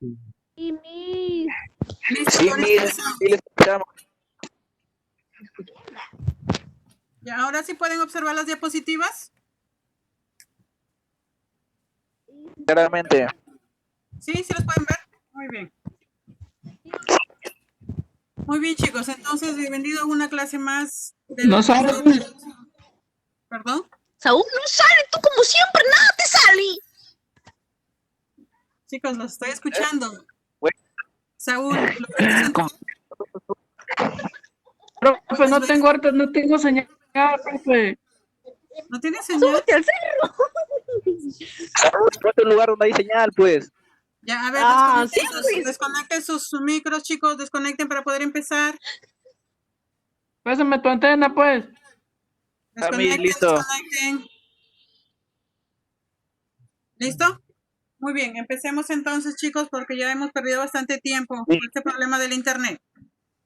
Y mis... ¿Listo Sí, para Miss, empezar? sí le escuchamos. Ya, ahora sí pueden observar las diapositivas. Claramente. ¿Sí? ¿Sí los pueden ver? Muy bien. Muy bien, chicos. Entonces, bienvenido a una clase más del No sale, curso. pues. ¿Perdón? Saúl, no sale, tú como siempre, nada te sale. Chicos, los estoy escuchando. Bueno, Saúl, ¿lograste con- entender? Profe, no tengo ahorita, no tengo señal, profe. ¿No tiene señal? Súbete al cerro. ponte un lugar donde hay señal, pues. Ya, a ver, Sí, pues. desconecten sus micros, chicos. Desconecten para poder empezar. Pásame tu antena, pues. Ah, Miss, Desconecten, listo. desconecten. ¿Listo? Muy bien, empecemos entonces, chicos, porque ya hemos perdido bastante tiempo Sí. con este problema del internet.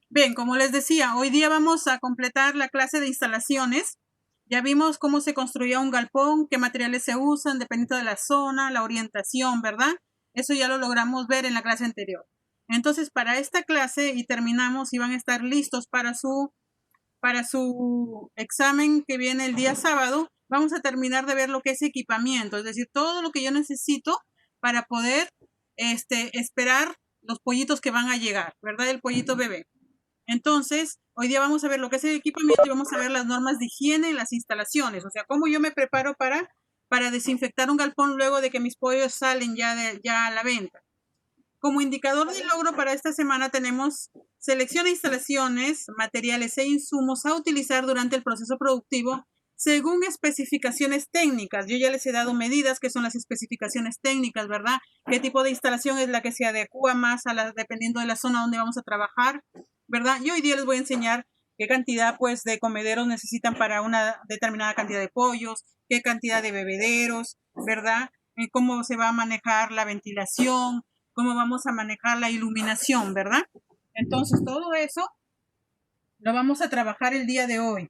Bien, como les decía, hoy día vamos a completar la clase de instalaciones. Ya vimos cómo se construía un galpón, qué materiales se usan, dependiendo de la zona, la orientación, ¿verdad? Eso ya lo logramos ver en la clase anterior. Entonces, para esta clase, y terminamos, y van a estar listos para su examen que viene el día sábado, vamos a terminar de ver lo que es equipamiento, es decir, todo lo que yo necesito para poder esperar los pollitos que van a llegar, ¿verdad? El pollito bebé. Entonces, hoy día vamos a ver lo que es el equipamiento y vamos a ver las normas de higiene en las instalaciones, o sea, cómo yo me preparo para desinfectar un galpón luego de que mis pollos salen ya a la venta. Como indicador de logro para esta semana tenemos selección de instalaciones, materiales e insumos a utilizar durante el proceso productivo según especificaciones técnicas. Yo ya les he dado medidas que son las especificaciones técnicas, ¿verdad? ¿Qué tipo de instalación es la que se adecua más dependiendo de la zona donde vamos a trabajar, ¿verdad? Y hoy día les voy a enseñar qué cantidad pues de comederos necesitan para una determinada cantidad de pollos, qué cantidad de bebederos, ¿verdad? Cómo se va a manejar la ventilación, cómo vamos a manejar la iluminación, ¿verdad? Entonces, todo eso lo vamos a trabajar el día de hoy.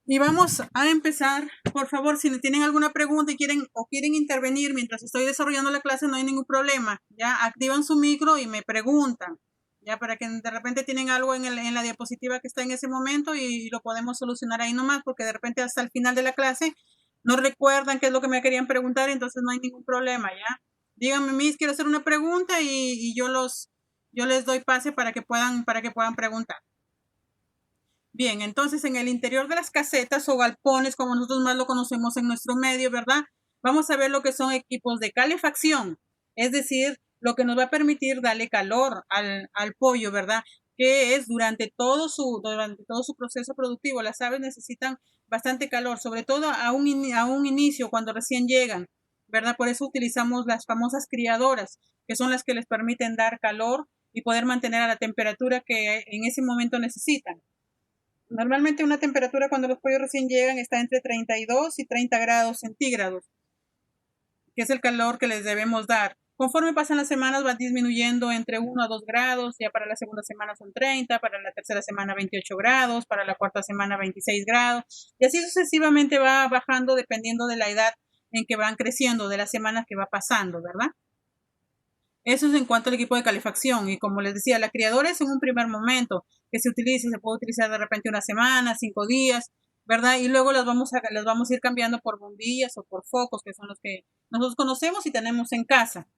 Y vamos a empezar, por favor, si tienen alguna pregunta y quieren intervenir mientras estoy desarrollando la clase, no hay ningún problema. Ya activan su micro y me preguntan, ya para que de repente tienen algo en la diapositiva que está en ese momento y lo podemos solucionar ahí nomás, porque de repente hasta el final de la clase no recuerdan qué es lo que me querían preguntar, entonces no hay ningún problema, ¿ya? Díganme, Miss, quiero hacer una pregunta y yo les doy pase para que puedan preguntar. Bien, entonces en el interior de las casetas o galpones, como nosotros más lo conocemos en nuestro medio, ¿verdad? Vamos a ver lo que son equipos de calefacción, es decir, lo que nos va a permitir darle calor al pollo, ¿verdad? Que es durante todo su proceso productivo. Las aves necesitan bastante calor, sobre todo a un inicio, cuando recién llegan, ¿verdad? Por eso utilizamos las famosas criadoras, que son las que les permiten dar calor y poder mantener a la temperatura que en ese momento necesitan. Normalmente una temperatura cuando los pollos recién llegan está entre 32 y 30 grados centígrados, que es el calor que les debemos dar. Conforme pasan las semanas va disminuyendo entre 1 a 2 grados, ya para la segunda semana son 30, para la tercera semana 28 grados, para la cuarta semana 26 grados, y así sucesivamente va bajando dependiendo de la edad en que van creciendo, de las semanas que va pasando, ¿verdad? Eso es en cuanto al equipo de calefacción. Y como les decía, la criadora es en un primer momento que se puede utilizar de repente una semana, 5 días, ¿verdad? Y luego las vamos a ir cambiando por bombillas o por focos, que son los que nosotros conocemos y tenemos en casa.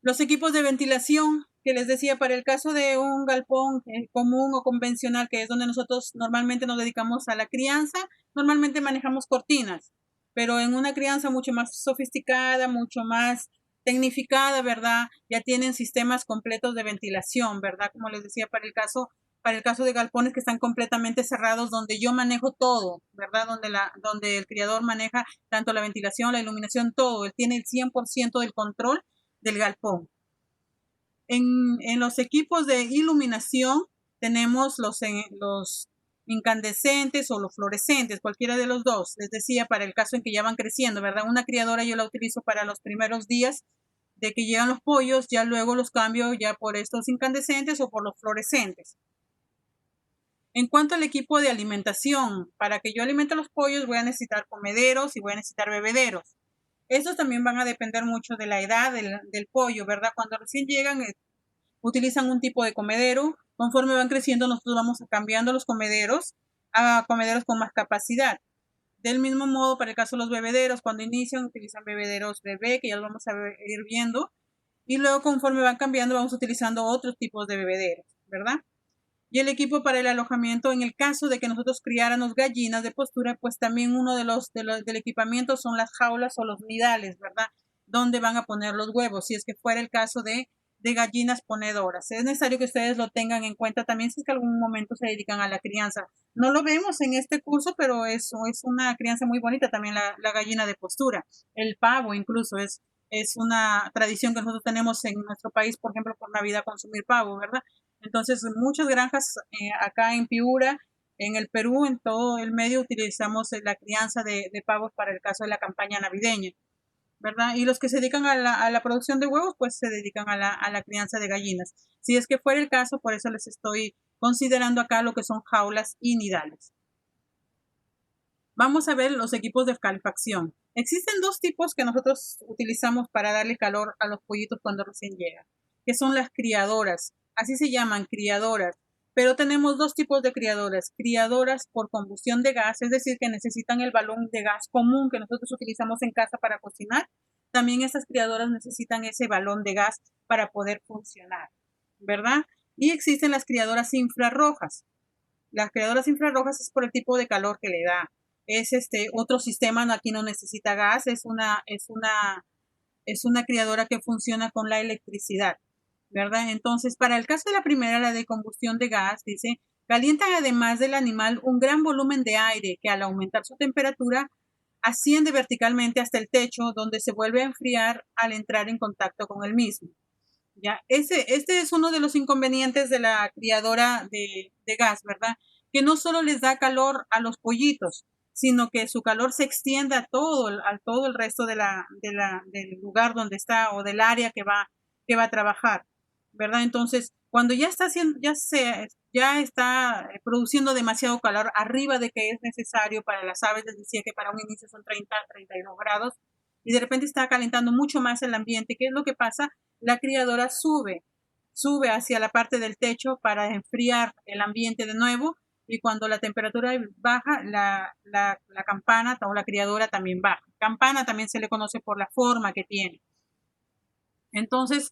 Los equipos de ventilación, que les decía, para el caso de un galpón común o convencional, que es donde nosotros normalmente nos dedicamos a la crianza, normalmente manejamos cortinas, pero en una crianza mucho más sofisticada, mucho más tecnificada, ¿verdad? Ya tienen sistemas completos de ventilación, ¿verdad? Como les decía, para el caso de galpones que están completamente cerrados, donde yo manejo todo, ¿verdad? Donde el criador maneja tanto la ventilación, la iluminación, todo. Él tiene el 100% del control del galpón. En los equipos de iluminación tenemos los incandescentes o los fluorescentes, cualquiera de los dos. Les decía, para el caso en que ya van creciendo, ¿verdad? Una criadora yo la utilizo para los primeros días de que llegan los pollos, ya luego los cambio ya por estos incandescentes o por los fluorescentes. En cuanto al equipo de alimentación, para que yo alimente a los pollos voy a necesitar comederos y voy a necesitar bebederos. Estos también van a depender mucho de la edad del pollo, ¿verdad? Cuando recién llegan, utilizan un tipo de comedero. Conforme van creciendo, nosotros vamos cambiando los comederos a comederos con más capacidad. Del mismo modo, para el caso de los bebederos, cuando inician, utilizan bebederos bebé, que ya lo vamos a ir viendo. Y luego, conforme van cambiando, vamos utilizando otros tipos de bebederos, ¿verdad? Y el equipo para el alojamiento, en el caso de que nosotros criáramos gallinas de postura, pues también uno del equipamiento son las jaulas o los nidales, ¿verdad? Donde van a poner los huevos, si es que fuera el caso de gallinas ponedoras. Es necesario que ustedes lo tengan en cuenta también si es que algún momento se dedican a la crianza. No lo vemos en este curso, pero es una crianza muy bonita también la gallina de postura. El pavo incluso es una tradición que nosotros tenemos en nuestro país, por ejemplo, por Navidad consumir pavo, ¿verdad? Entonces, muchas granjas acá en Piura, en el Perú, en todo el medio, utilizamos la crianza de pavos para el caso de la campaña navideña, ¿verdad? Y los que se dedican a la producción de huevos, pues se dedican a la crianza de gallinas. Si es que fuera el caso, por eso les estoy considerando acá lo que son jaulas y nidales. Vamos a ver los equipos de calefacción. Existen dos tipos que nosotros utilizamos para darle calor a los pollitos cuando recién llegan, que son las criadoras. Así se llaman, criadoras. Pero tenemos dos tipos de criadoras. Criadoras por combustión de gas, es decir, que necesitan el balón de gas común que nosotros utilizamos en casa para cocinar. También estas criadoras necesitan ese balón de gas para poder funcionar, ¿verdad? Y existen las criadoras infrarrojas. Las criadoras infrarrojas es por el tipo de calor que le da. Es otro sistema, aquí no necesita gas, es una criadora que funciona con la electricidad, ¿verdad? Entonces, para el caso de la primera, la de combustión de gas, dice, calientan además del animal un gran volumen de aire que al aumentar su temperatura asciende verticalmente hasta el techo, donde se vuelve a enfriar al entrar en contacto con el mismo. ¿Ya? Este es uno de los inconvenientes de la criadora de gas, ¿verdad? Que no solo les da calor a los pollitos, sino que su calor se extiende a todo el resto del lugar donde está o del área que va a trabajar, ¿verdad? Entonces, cuando ya está produciendo demasiado calor arriba de que es necesario para las aves, les decía que para un inicio son 30, 32 grados, y de repente está calentando mucho más el ambiente. ¿Qué es lo que pasa? La criadora sube hacia la parte del techo para enfriar el ambiente de nuevo, y cuando la temperatura baja, la campana o la criadora también baja. Campana también se le conoce por la forma que tiene. Entonces,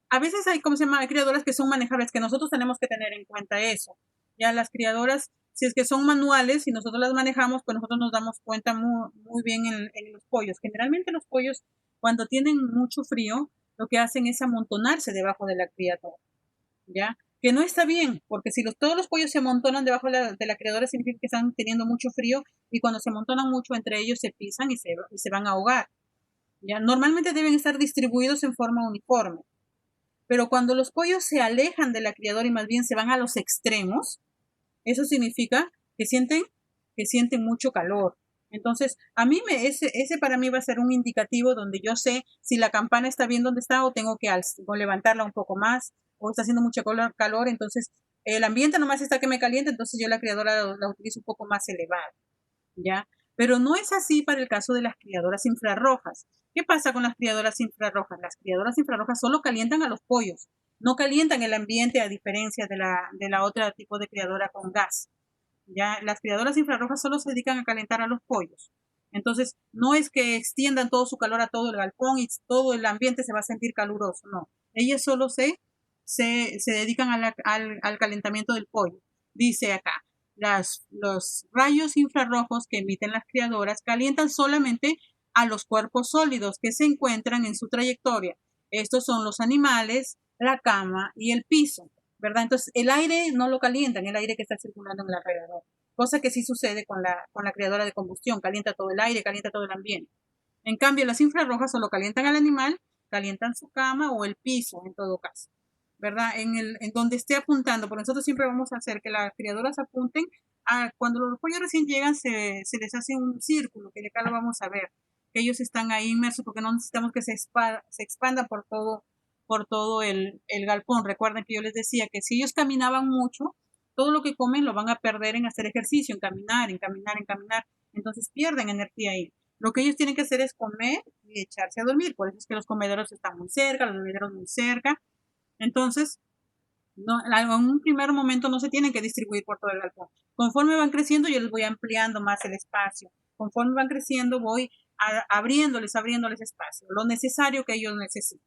a veces hay, criadoras que son manejables, que nosotros tenemos que tener en cuenta eso. Ya las criadoras, si es que son manuales y nosotros las manejamos, pues nosotros nos damos cuenta muy bien en los pollos. Generalmente los pollos, cuando tienen mucho frío, lo que hacen es amontonarse debajo de la criadora, ¿ya? Que no está bien, porque si todos los pollos se amontonan debajo de la criadora, significa que están teniendo mucho frío, y cuando se amontonan mucho, entre ellos se pisan y se van a ahogar, ¿ya? Normalmente deben estar distribuidos en forma uniforme, pero cuando los pollos se alejan de la criadora y más bien se van a los extremos, eso significa que sienten mucho calor. Entonces, a mí ese para mí va a ser un indicativo donde yo sé si la campana está bien donde está, o tengo que levantarla un poco más, o está haciendo mucho calor. Entonces el ambiente nomás está que me calienta, entonces yo la criadora la utilizo un poco más elevada, ¿ya? Pero no es así para el caso de las criadoras infrarrojas. ¿Qué pasa con las criadoras infrarrojas? Las criadoras infrarrojas solo calientan a los pollos, no calientan el ambiente, a diferencia de la otra tipo de criadora con gas. Ya las criadoras infrarrojas solo se dedican a calentar a los pollos. Entonces, no es que extiendan todo su calor a todo el galpón y todo el ambiente se va a sentir caluroso, no. Ellas solo se dedican al calentamiento del pollo. Dice acá, los rayos infrarrojos que emiten las criadoras calientan solamente a los cuerpos sólidos que se encuentran en su trayectoria. Estos son los animales, la cama y el piso, ¿verdad? Entonces, el aire no lo calientan, el aire que está circulando en el alrededor, cosa que sí sucede con la criadora de combustión, calienta todo el aire, calienta todo el ambiente. En cambio, las infrarrojas solo calientan al animal, calientan su cama o el piso, en todo caso, ¿verdad? En donde esté apuntando, porque nosotros siempre vamos a hacer que las criadoras apunten cuando los pollos recién llegan, se les hace un círculo, que de acá lo vamos a ver, que ellos están ahí inmersos, porque no necesitamos que se expandan por todo el galpón. Recuerden que yo les decía que si ellos caminaban mucho, todo lo que comen lo van a perder en hacer ejercicio, en caminar. Entonces pierden energía ahí. Lo que ellos tienen que hacer es comer y echarse a dormir. Por eso es que los comederos están muy cerca, los bebederos muy cerca. Entonces, no, en un primer momento no se tienen que distribuir por todo el galpón. Conforme van creciendo, yo les voy ampliando más el espacio. Conforme van creciendo, voy abriéndoles espacio, lo necesario que ellos necesiten.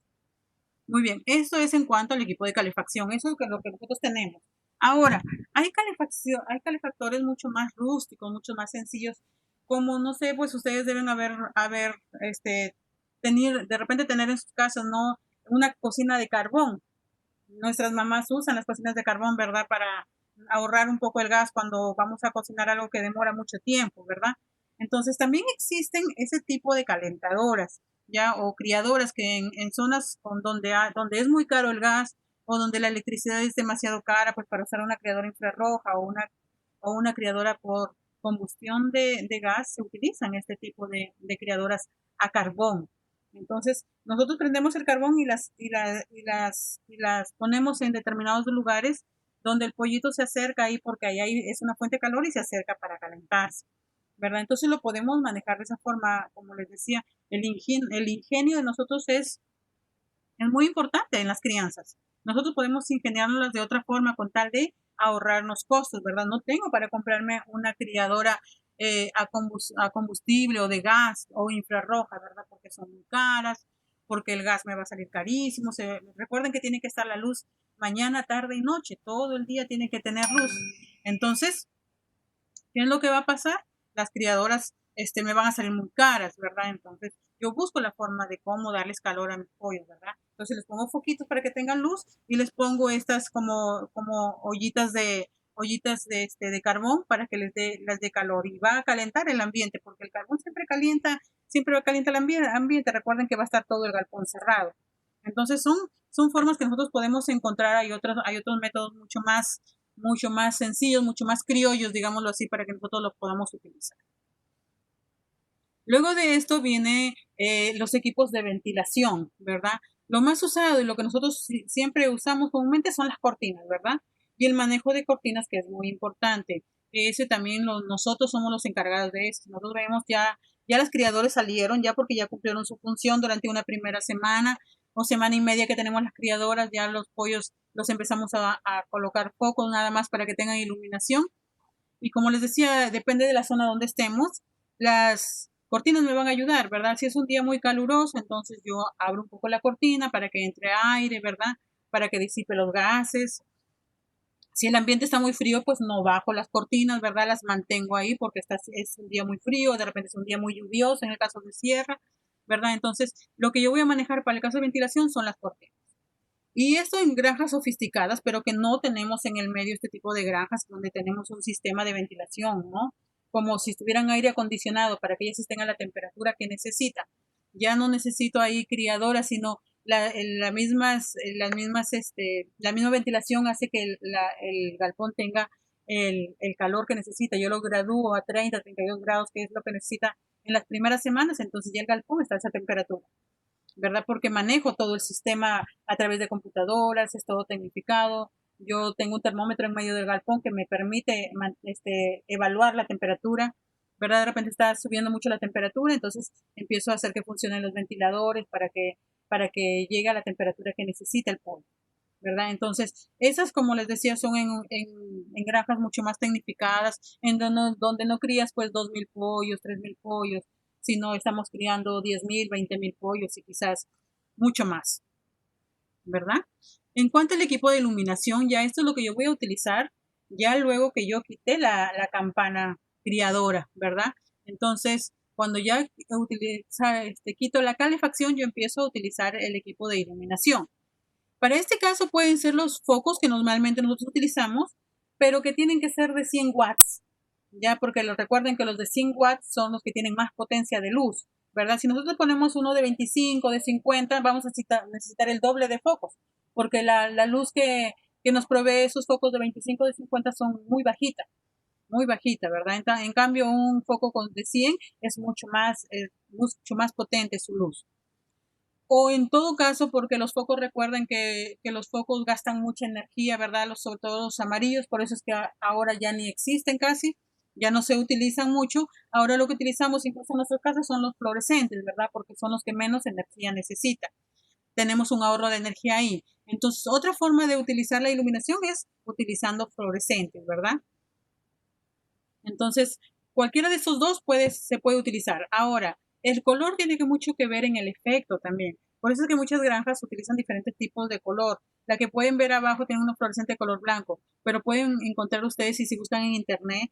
Muy bien, esto es en cuanto al equipo de calefacción, eso es lo que nosotros tenemos. Ahora, hay calefactores mucho más rústicos, mucho más sencillos, como no sé, pues ustedes deben de repente tener en sus casas, ¿no? Una cocina de carbón. Nuestras mamás usan las cocinas de carbón, ¿verdad? Para ahorrar un poco el gas cuando vamos a cocinar algo que demora mucho tiempo, ¿verdad? Entonces también existen ese tipo de calentadoras, ya, o criadoras que en zonas donde es muy caro el gas o donde la electricidad es demasiado cara, pues para usar una criadora infrarroja o una criadora por combustión de gas, se utilizan este tipo de criadoras a carbón. Entonces, nosotros prendemos el carbón y las ponemos en determinados lugares donde el pollito se acerca ahí porque ahí es una fuente de calor y se acerca para calentarse, ¿verdad? Entonces lo podemos manejar de esa forma, como les decía, el ingenio de nosotros es muy importante en las crianzas. Nosotros podemos ingeniárnoslas de otra forma con tal de ahorrarnos costos, ¿verdad? No tengo para comprarme una criadora a combustible o de gas o infrarroja, ¿verdad? Porque son muy caras, porque el gas me va a salir carísimo. Recuerden que tiene que estar la luz mañana, tarde y noche. Todo el día tiene que tener luz. Entonces, ¿qué es lo que va a pasar? Las criadoras me van a salir muy caras, ¿verdad? Entonces, yo busco la forma de cómo darles calor a mis pollos, ¿verdad? Entonces, les pongo foquitos para que tengan luz y les pongo estas como ollitas de carbón para que les dé calor y va a calentar el ambiente, porque el carbón siempre va a calentar el ambiente. Recuerden que va a estar todo el galpón cerrado. Entonces, son formas que nosotros podemos encontrar. Hay otros métodos mucho más sencillos, mucho más criollos, digámoslo así, para que nosotros los podamos utilizar. Luego de esto viene los equipos de ventilación, ¿verdad? Lo más usado y lo que nosotros siempre usamos comúnmente son las cortinas, ¿verdad? Y el manejo de cortinas, que es muy importante. Ese también nosotros somos los encargados de eso. Nosotros vemos ya las criadores salieron, ya porque ya cumplieron su función durante una primera semana o semana y media que tenemos las criadoras, ya los pollos los empezamos a colocar focos nada más para que tengan iluminación. Y como les decía, depende de la zona donde estemos, las cortinas me van a ayudar, ¿verdad? Si es un día muy caluroso, entonces yo abro un poco la cortina para que entre aire, ¿verdad? Para que disipe los gases. Si el ambiente está muy frío, pues no bajo las cortinas, ¿verdad? Las mantengo ahí porque es un día muy frío, de repente es un día muy lluvioso en el caso de sierra, ¿verdad? Entonces, lo que yo voy a manejar para el caso de ventilación son las cortinas. Y esto en granjas sofisticadas, pero que no tenemos en el medio este tipo de granjas donde tenemos un sistema de ventilación, ¿no? Como si estuvieran aire acondicionado para que ellas estén a la temperatura que necesitan. Ya no necesito ahí criadoras, sino la misma ventilación hace que el galpón tenga el calor que necesita. Yo lo gradúo a 30, 32 grados, que es lo que necesita en las primeras semanas, entonces ya el galpón está a esa temperatura, ¿verdad? Porque manejo todo el sistema a través de computadoras, es todo tecnificado. Yo tengo un termómetro en medio del galpón que me permite evaluar la temperatura, ¿verdad? De repente está subiendo mucho la temperatura, entonces empiezo a hacer que funcionen los ventiladores para que llegue a la temperatura que necesita el pollo, ¿verdad? Entonces, esas, como les decía, son en granjas mucho más tecnificadas, en donde no crías pues 2.000 pollos, 3.000 pollos, sino estamos criando 10.000, 20.000 pollos y quizás mucho más, ¿verdad? En cuanto al equipo de iluminación, ya esto es lo que yo voy a utilizar ya luego que yo quité la campana criadora, ¿verdad? Entonces, cuando ya quito la calefacción, yo empiezo a utilizar el equipo de iluminación. Para este caso pueden ser los focos que normalmente nosotros utilizamos, pero que tienen que ser de 100 watts, ya, porque recuerden que los de 100 watts son los que tienen más potencia de luz, ¿verdad? Si nosotros ponemos uno de 25, de 50, vamos a necesitar el doble de focos, porque la luz que nos provee esos focos de 25, de 50 son muy bajita, ¿verdad? En cambio, un foco de 100 es mucho más potente su luz. O en todo caso, porque los focos, recuerden que los focos gastan mucha energía, ¿verdad? Sobre todo los amarillos, por eso es que ahora ya ni existen casi. ya no se utilizan mucho. Ahora lo que utilizamos incluso en nuestras casas son los fluorescentes, ¿verdad? Porque son los que menos energía necesitan. Tenemos un ahorro de energía ahí. Entonces, otra forma de utilizar la iluminación es utilizando fluorescentes, ¿verdad? Entonces, cualquiera de esos dos se puede utilizar. Ahora, el color tiene mucho que ver en el efecto también. Por eso es que muchas granjas utilizan diferentes tipos de color. La que pueden ver abajo tiene unos fluorescentes de color blanco, pero pueden encontrar ustedes, si buscan en internet,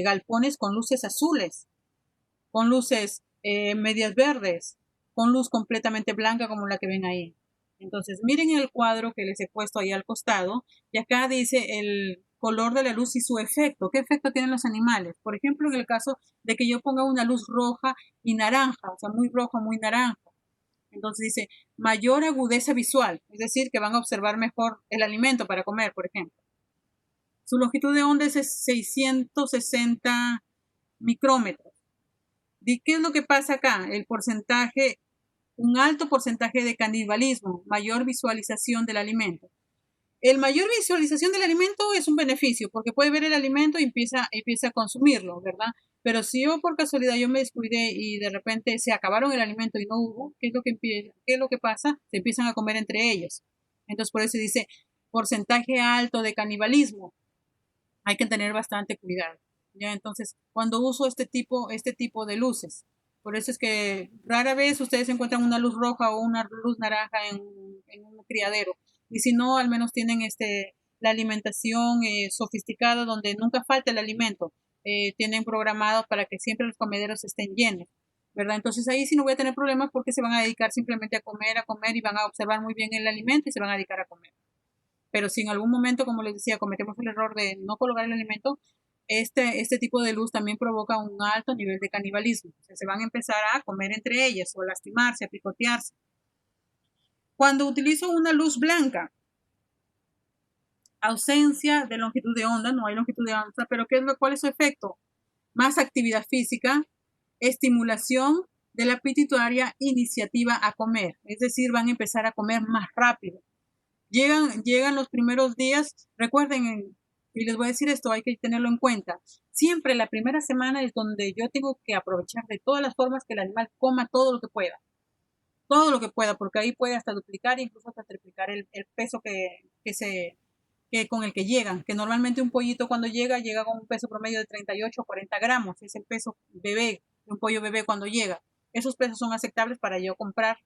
galpones con luces azules, con luces medias verdes, con luz completamente blanca como la que ven ahí. Entonces, miren el cuadro que les he puesto ahí al costado, y acá dice el color de la luz y su efecto. ¿Qué efecto tienen los animales? Por ejemplo, en el caso de que yo ponga una luz roja y naranja, o sea, muy roja, muy naranja. Entonces dice, mayor agudeza visual, es decir, que van a observar mejor el alimento para comer, por ejemplo. Su longitud de onda es 660 micrómetros. ¿Y qué es lo que pasa acá? El porcentaje, un alto porcentaje de canibalismo, mayor visualización del alimento. El mayor visualización del alimento es un beneficio, porque puede ver el alimento y empieza a consumirlo, ¿verdad? Pero si yo por casualidad yo me descuidé y de repente se acabaron el alimento y no hubo, ¿qué es lo que pasa? Se empiezan a comer entre ellos. Entonces por eso dice porcentaje alto de canibalismo. Hay que tener bastante cuidado. ¿Ya? Entonces, cuando uso este tipo de luces, por eso es que rara vez ustedes encuentran una luz roja o una luz naranja en un criadero. Y si no, al menos tienen la alimentación sofisticada donde nunca falta el alimento. Tienen programado para que siempre los comederos estén llenos, ¿verdad? Entonces ahí sí no voy a tener problemas porque se van a dedicar simplemente a comer y van a observar muy bien el alimento y se van a dedicar a comer. Pero si en algún momento, como les decía, cometemos el error de no colocar el alimento, este tipo de luz también provoca un alto nivel de canibalismo. O sea, se van a empezar a comer entre ellas o a lastimarse, a picotearse. Cuando utilizo una luz blanca, ausencia de longitud de onda, no hay longitud de onda, pero ¿cuál es su efecto? Más actividad física, estimulación de la pituitaria, iniciativa a comer. Es decir, van a empezar a comer más rápido. Llegan los primeros días, recuerden, y les voy a decir esto, hay que tenerlo en cuenta. Siempre la primera semana es donde yo tengo que aprovechar de todas las formas que el animal coma todo lo que pueda. Todo lo que pueda, porque ahí puede hasta duplicar e incluso hasta triplicar el peso con el que llegan. Que normalmente un pollito cuando llega con un peso promedio de 38 o 40 gramos. Es el peso bebé, de un pollo bebé cuando llega. Esos pesos son aceptables para yo comprar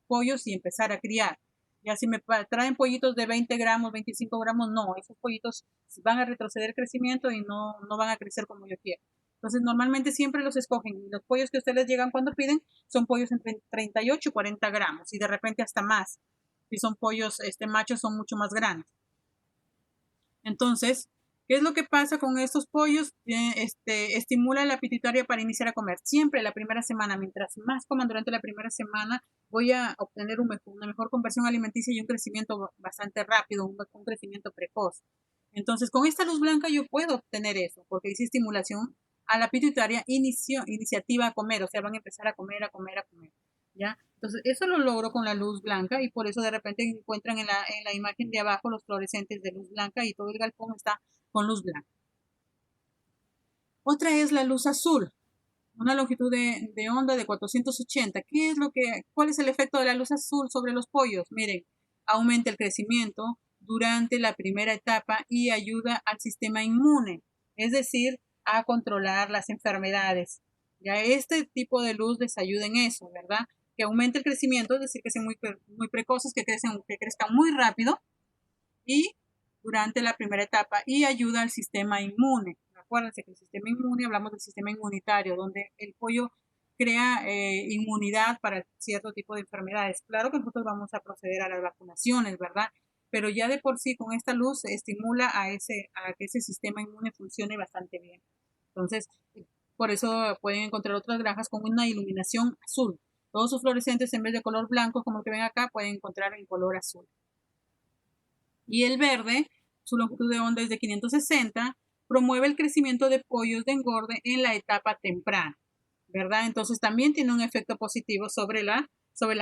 pollos y empezar a criar. Ya si me traen pollitos de 20 gramos, 25 gramos, no, esos pollitos van a retroceder crecimiento y no van a crecer como yo quiero. Entonces, normalmente siempre los escogen. Los pollos que ustedes llegan cuando piden son pollos entre 38 y 40 gramos y de repente hasta más. Si son pollos machos, son mucho más grandes. Entonces, ¿qué es lo que pasa con estos pollos? Estimula la pituitaria para iniciar a comer. Siempre la primera semana, mientras más coman durante la primera semana, voy a obtener una mejor conversión alimenticia y un crecimiento bastante rápido, un crecimiento precoz. Entonces, con esta luz blanca yo puedo obtener eso, porque dice estimulación a la pituitaria, iniciativa a comer, o sea, van a empezar a comer, ¿ya? Entonces, eso lo logro con la luz blanca y por eso de repente encuentran en la imagen de abajo los fluorescentes de luz blanca y todo el galpón está con luz blanca. Otra es la luz azul, una longitud de onda de 480. ¿Cuál es el efecto de la luz azul sobre los pollos? Miren, aumenta el crecimiento durante la primera etapa y ayuda al sistema inmune, es decir, a controlar las enfermedades. Ya este tipo de luz les ayuda en eso, ¿verdad? Que aumente el crecimiento, es decir, que sean muy precoces, que crezcan muy rápido y durante la primera etapa y ayuda al sistema inmune. Acuérdense que el sistema inmune, hablamos del sistema inmunitario, donde el pollo crea inmunidad para cierto tipo de enfermedades. Claro que nosotros vamos a proceder a las vacunaciones, ¿verdad? Pero ya de por sí con esta luz se estimula a que ese sistema inmune funcione bastante bien. Entonces, por eso pueden encontrar otras granjas con una iluminación azul. Todos sus fluorescentes en vez de color blanco, como el que ven acá, pueden encontrar en color azul. Y el verde, su longitud de onda es de 560, promueve el crecimiento de pollos de engorde en la etapa temprana, ¿verdad? Entonces también tiene un efecto positivo sobre la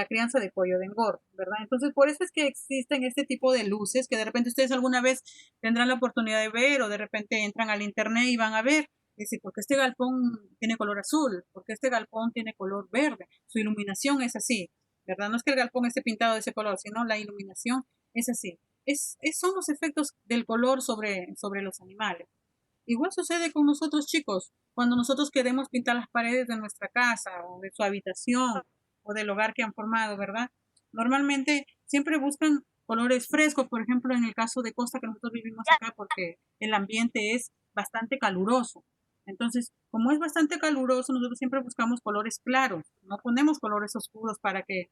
crianza de pollo de engorde, ¿verdad? Entonces por eso es que existen este tipo de luces que de repente ustedes alguna vez tendrán la oportunidad de ver o de repente entran al internet y van a ver. Es decir, porque este galpón tiene color azul, porque este galpón tiene color verde, su iluminación es así, ¿verdad? No es que el galpón esté pintado de ese color, sino la iluminación es así. Son los efectos del color sobre los animales. Igual sucede con nosotros, chicos, cuando nosotros queremos pintar las paredes de nuestra casa o de su habitación o del hogar que han formado, ¿verdad? Normalmente siempre buscan colores frescos, por ejemplo, en el caso de Costa que nosotros vivimos acá, porque el ambiente es bastante caluroso. Entonces, como es bastante caluroso, nosotros siempre buscamos colores claros, no ponemos colores oscuros para que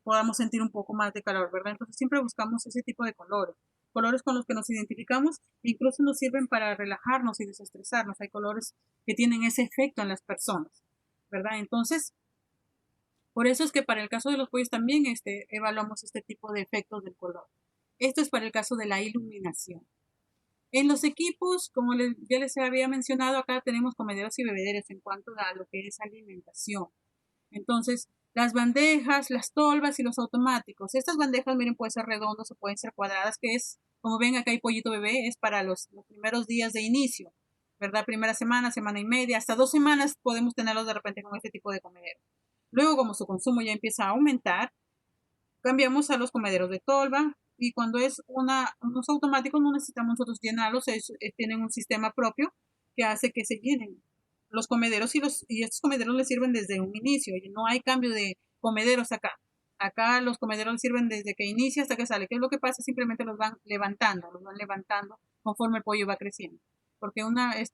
podamos sentir un poco más de calor, ¿verdad? Entonces siempre buscamos ese tipo de colores con los que nos identificamos, incluso nos sirven para relajarnos y desestresarnos. Hay colores que tienen ese efecto en las personas, ¿verdad? Entonces, por eso es que para el caso de los pollos también evaluamos este tipo de efectos del color. Esto es para el caso de la iluminación. En los equipos, como ya les había mencionado, acá tenemos comederos y bebederos en cuanto a lo que es alimentación. Entonces, las bandejas, las tolvas y los automáticos. Estas bandejas, miren, pueden ser redondas o pueden ser cuadradas, que es, como ven acá hay pollito bebé, es para los primeros días de inicio, ¿verdad? Primera semana, semana y media, hasta 2 semanas podemos tenerlos de repente con este tipo de comedero. Luego, como su consumo ya empieza a aumentar, cambiamos a los comederos de tolva y cuando es unos automáticos no necesitamos nosotros llenarlos, tienen un sistema propio que hace que se llenen los comederos y estos comederos les sirven desde un inicio, no hay cambio de comederos acá. Acá los comederos sirven desde que inicia hasta que sale. ¿Qué es lo que pasa? Simplemente los van levantando conforme el pollo va creciendo. Porque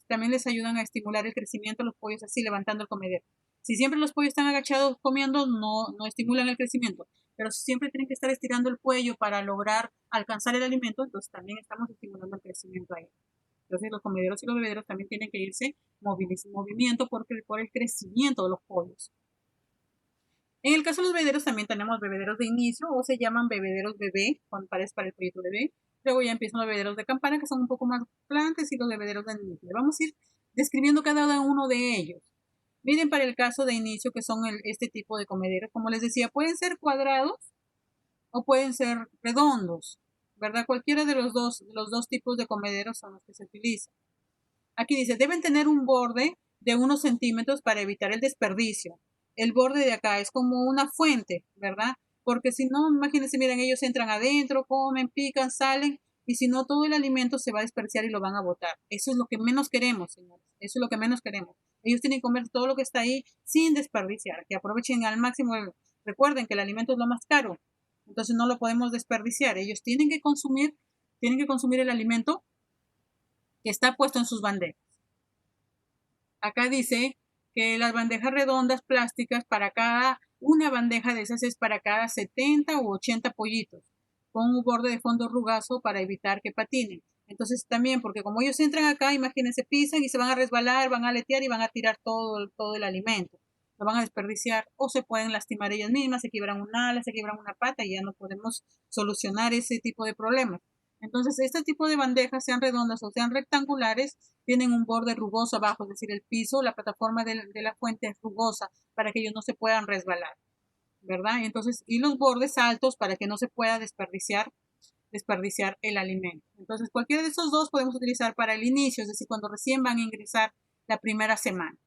también les ayudan a estimular el crecimiento de los pollos así, levantando el comedero. Si siempre los pollos están agachados comiendo, no estimulan el crecimiento. Pero si siempre tienen que estar estirando el cuello para lograr alcanzar el alimento, entonces también estamos estimulando el crecimiento ahí. Entonces los comederos y los bebederos también tienen que irse movimiento por el crecimiento de los pollos. En el caso de los bebederos también tenemos bebederos de inicio o se llaman bebederos bebé, cuando parece para el pollito bebé. Luego ya empiezan los bebederos de campana que son un poco más grandes y los bebederos de inicio. Vamos a ir describiendo cada uno de ellos. Miren para el caso de inicio que son este tipo de comederos. Como les decía, pueden ser cuadrados o pueden ser redondos, ¿verdad? Cualquiera de los dos tipos de comederos son los que se utilizan. Aquí dice, deben tener un borde de unos centímetros para evitar el desperdicio. El borde de acá es como una fuente, ¿verdad? Porque si no, imagínense, miren, ellos entran adentro, comen, pican, salen, y si no, todo el alimento se va a desperdiciar y lo van a botar. Eso es lo que menos queremos, señores. Eso es lo que menos queremos. Ellos tienen que comer todo lo que está ahí sin desperdiciar, que aprovechen al máximo. Recuerden que el alimento es lo más caro, entonces no lo podemos desperdiciar. Ellos tienen que consumir el alimento que está puesto en sus bandejas. Acá dice que las bandejas redondas plásticas una bandeja de esas es para cada 70 u 80 pollitos, con un borde de fondo rugoso para evitar que patinen. Entonces también, porque como ellos entran acá, imagínense, pisan y se van a resbalar, van a aletear y van a tirar todo el alimento. Lo van a desperdiciar o se pueden lastimar ellas mismas, se quiebran un ala, se quiebran una pata y ya no podemos solucionar ese tipo de problemas. Entonces, este tipo de bandejas, sean redondas o sean rectangulares, tienen un borde rugoso abajo, es decir, el piso, la plataforma de la fuente es rugosa para que ellos no se puedan resbalar, ¿verdad? Entonces, y los bordes altos para que no se pueda desperdiciar el alimento. Entonces, cualquiera de esos dos podemos utilizar para el inicio, es decir, cuando recién van a ingresar la primera semana,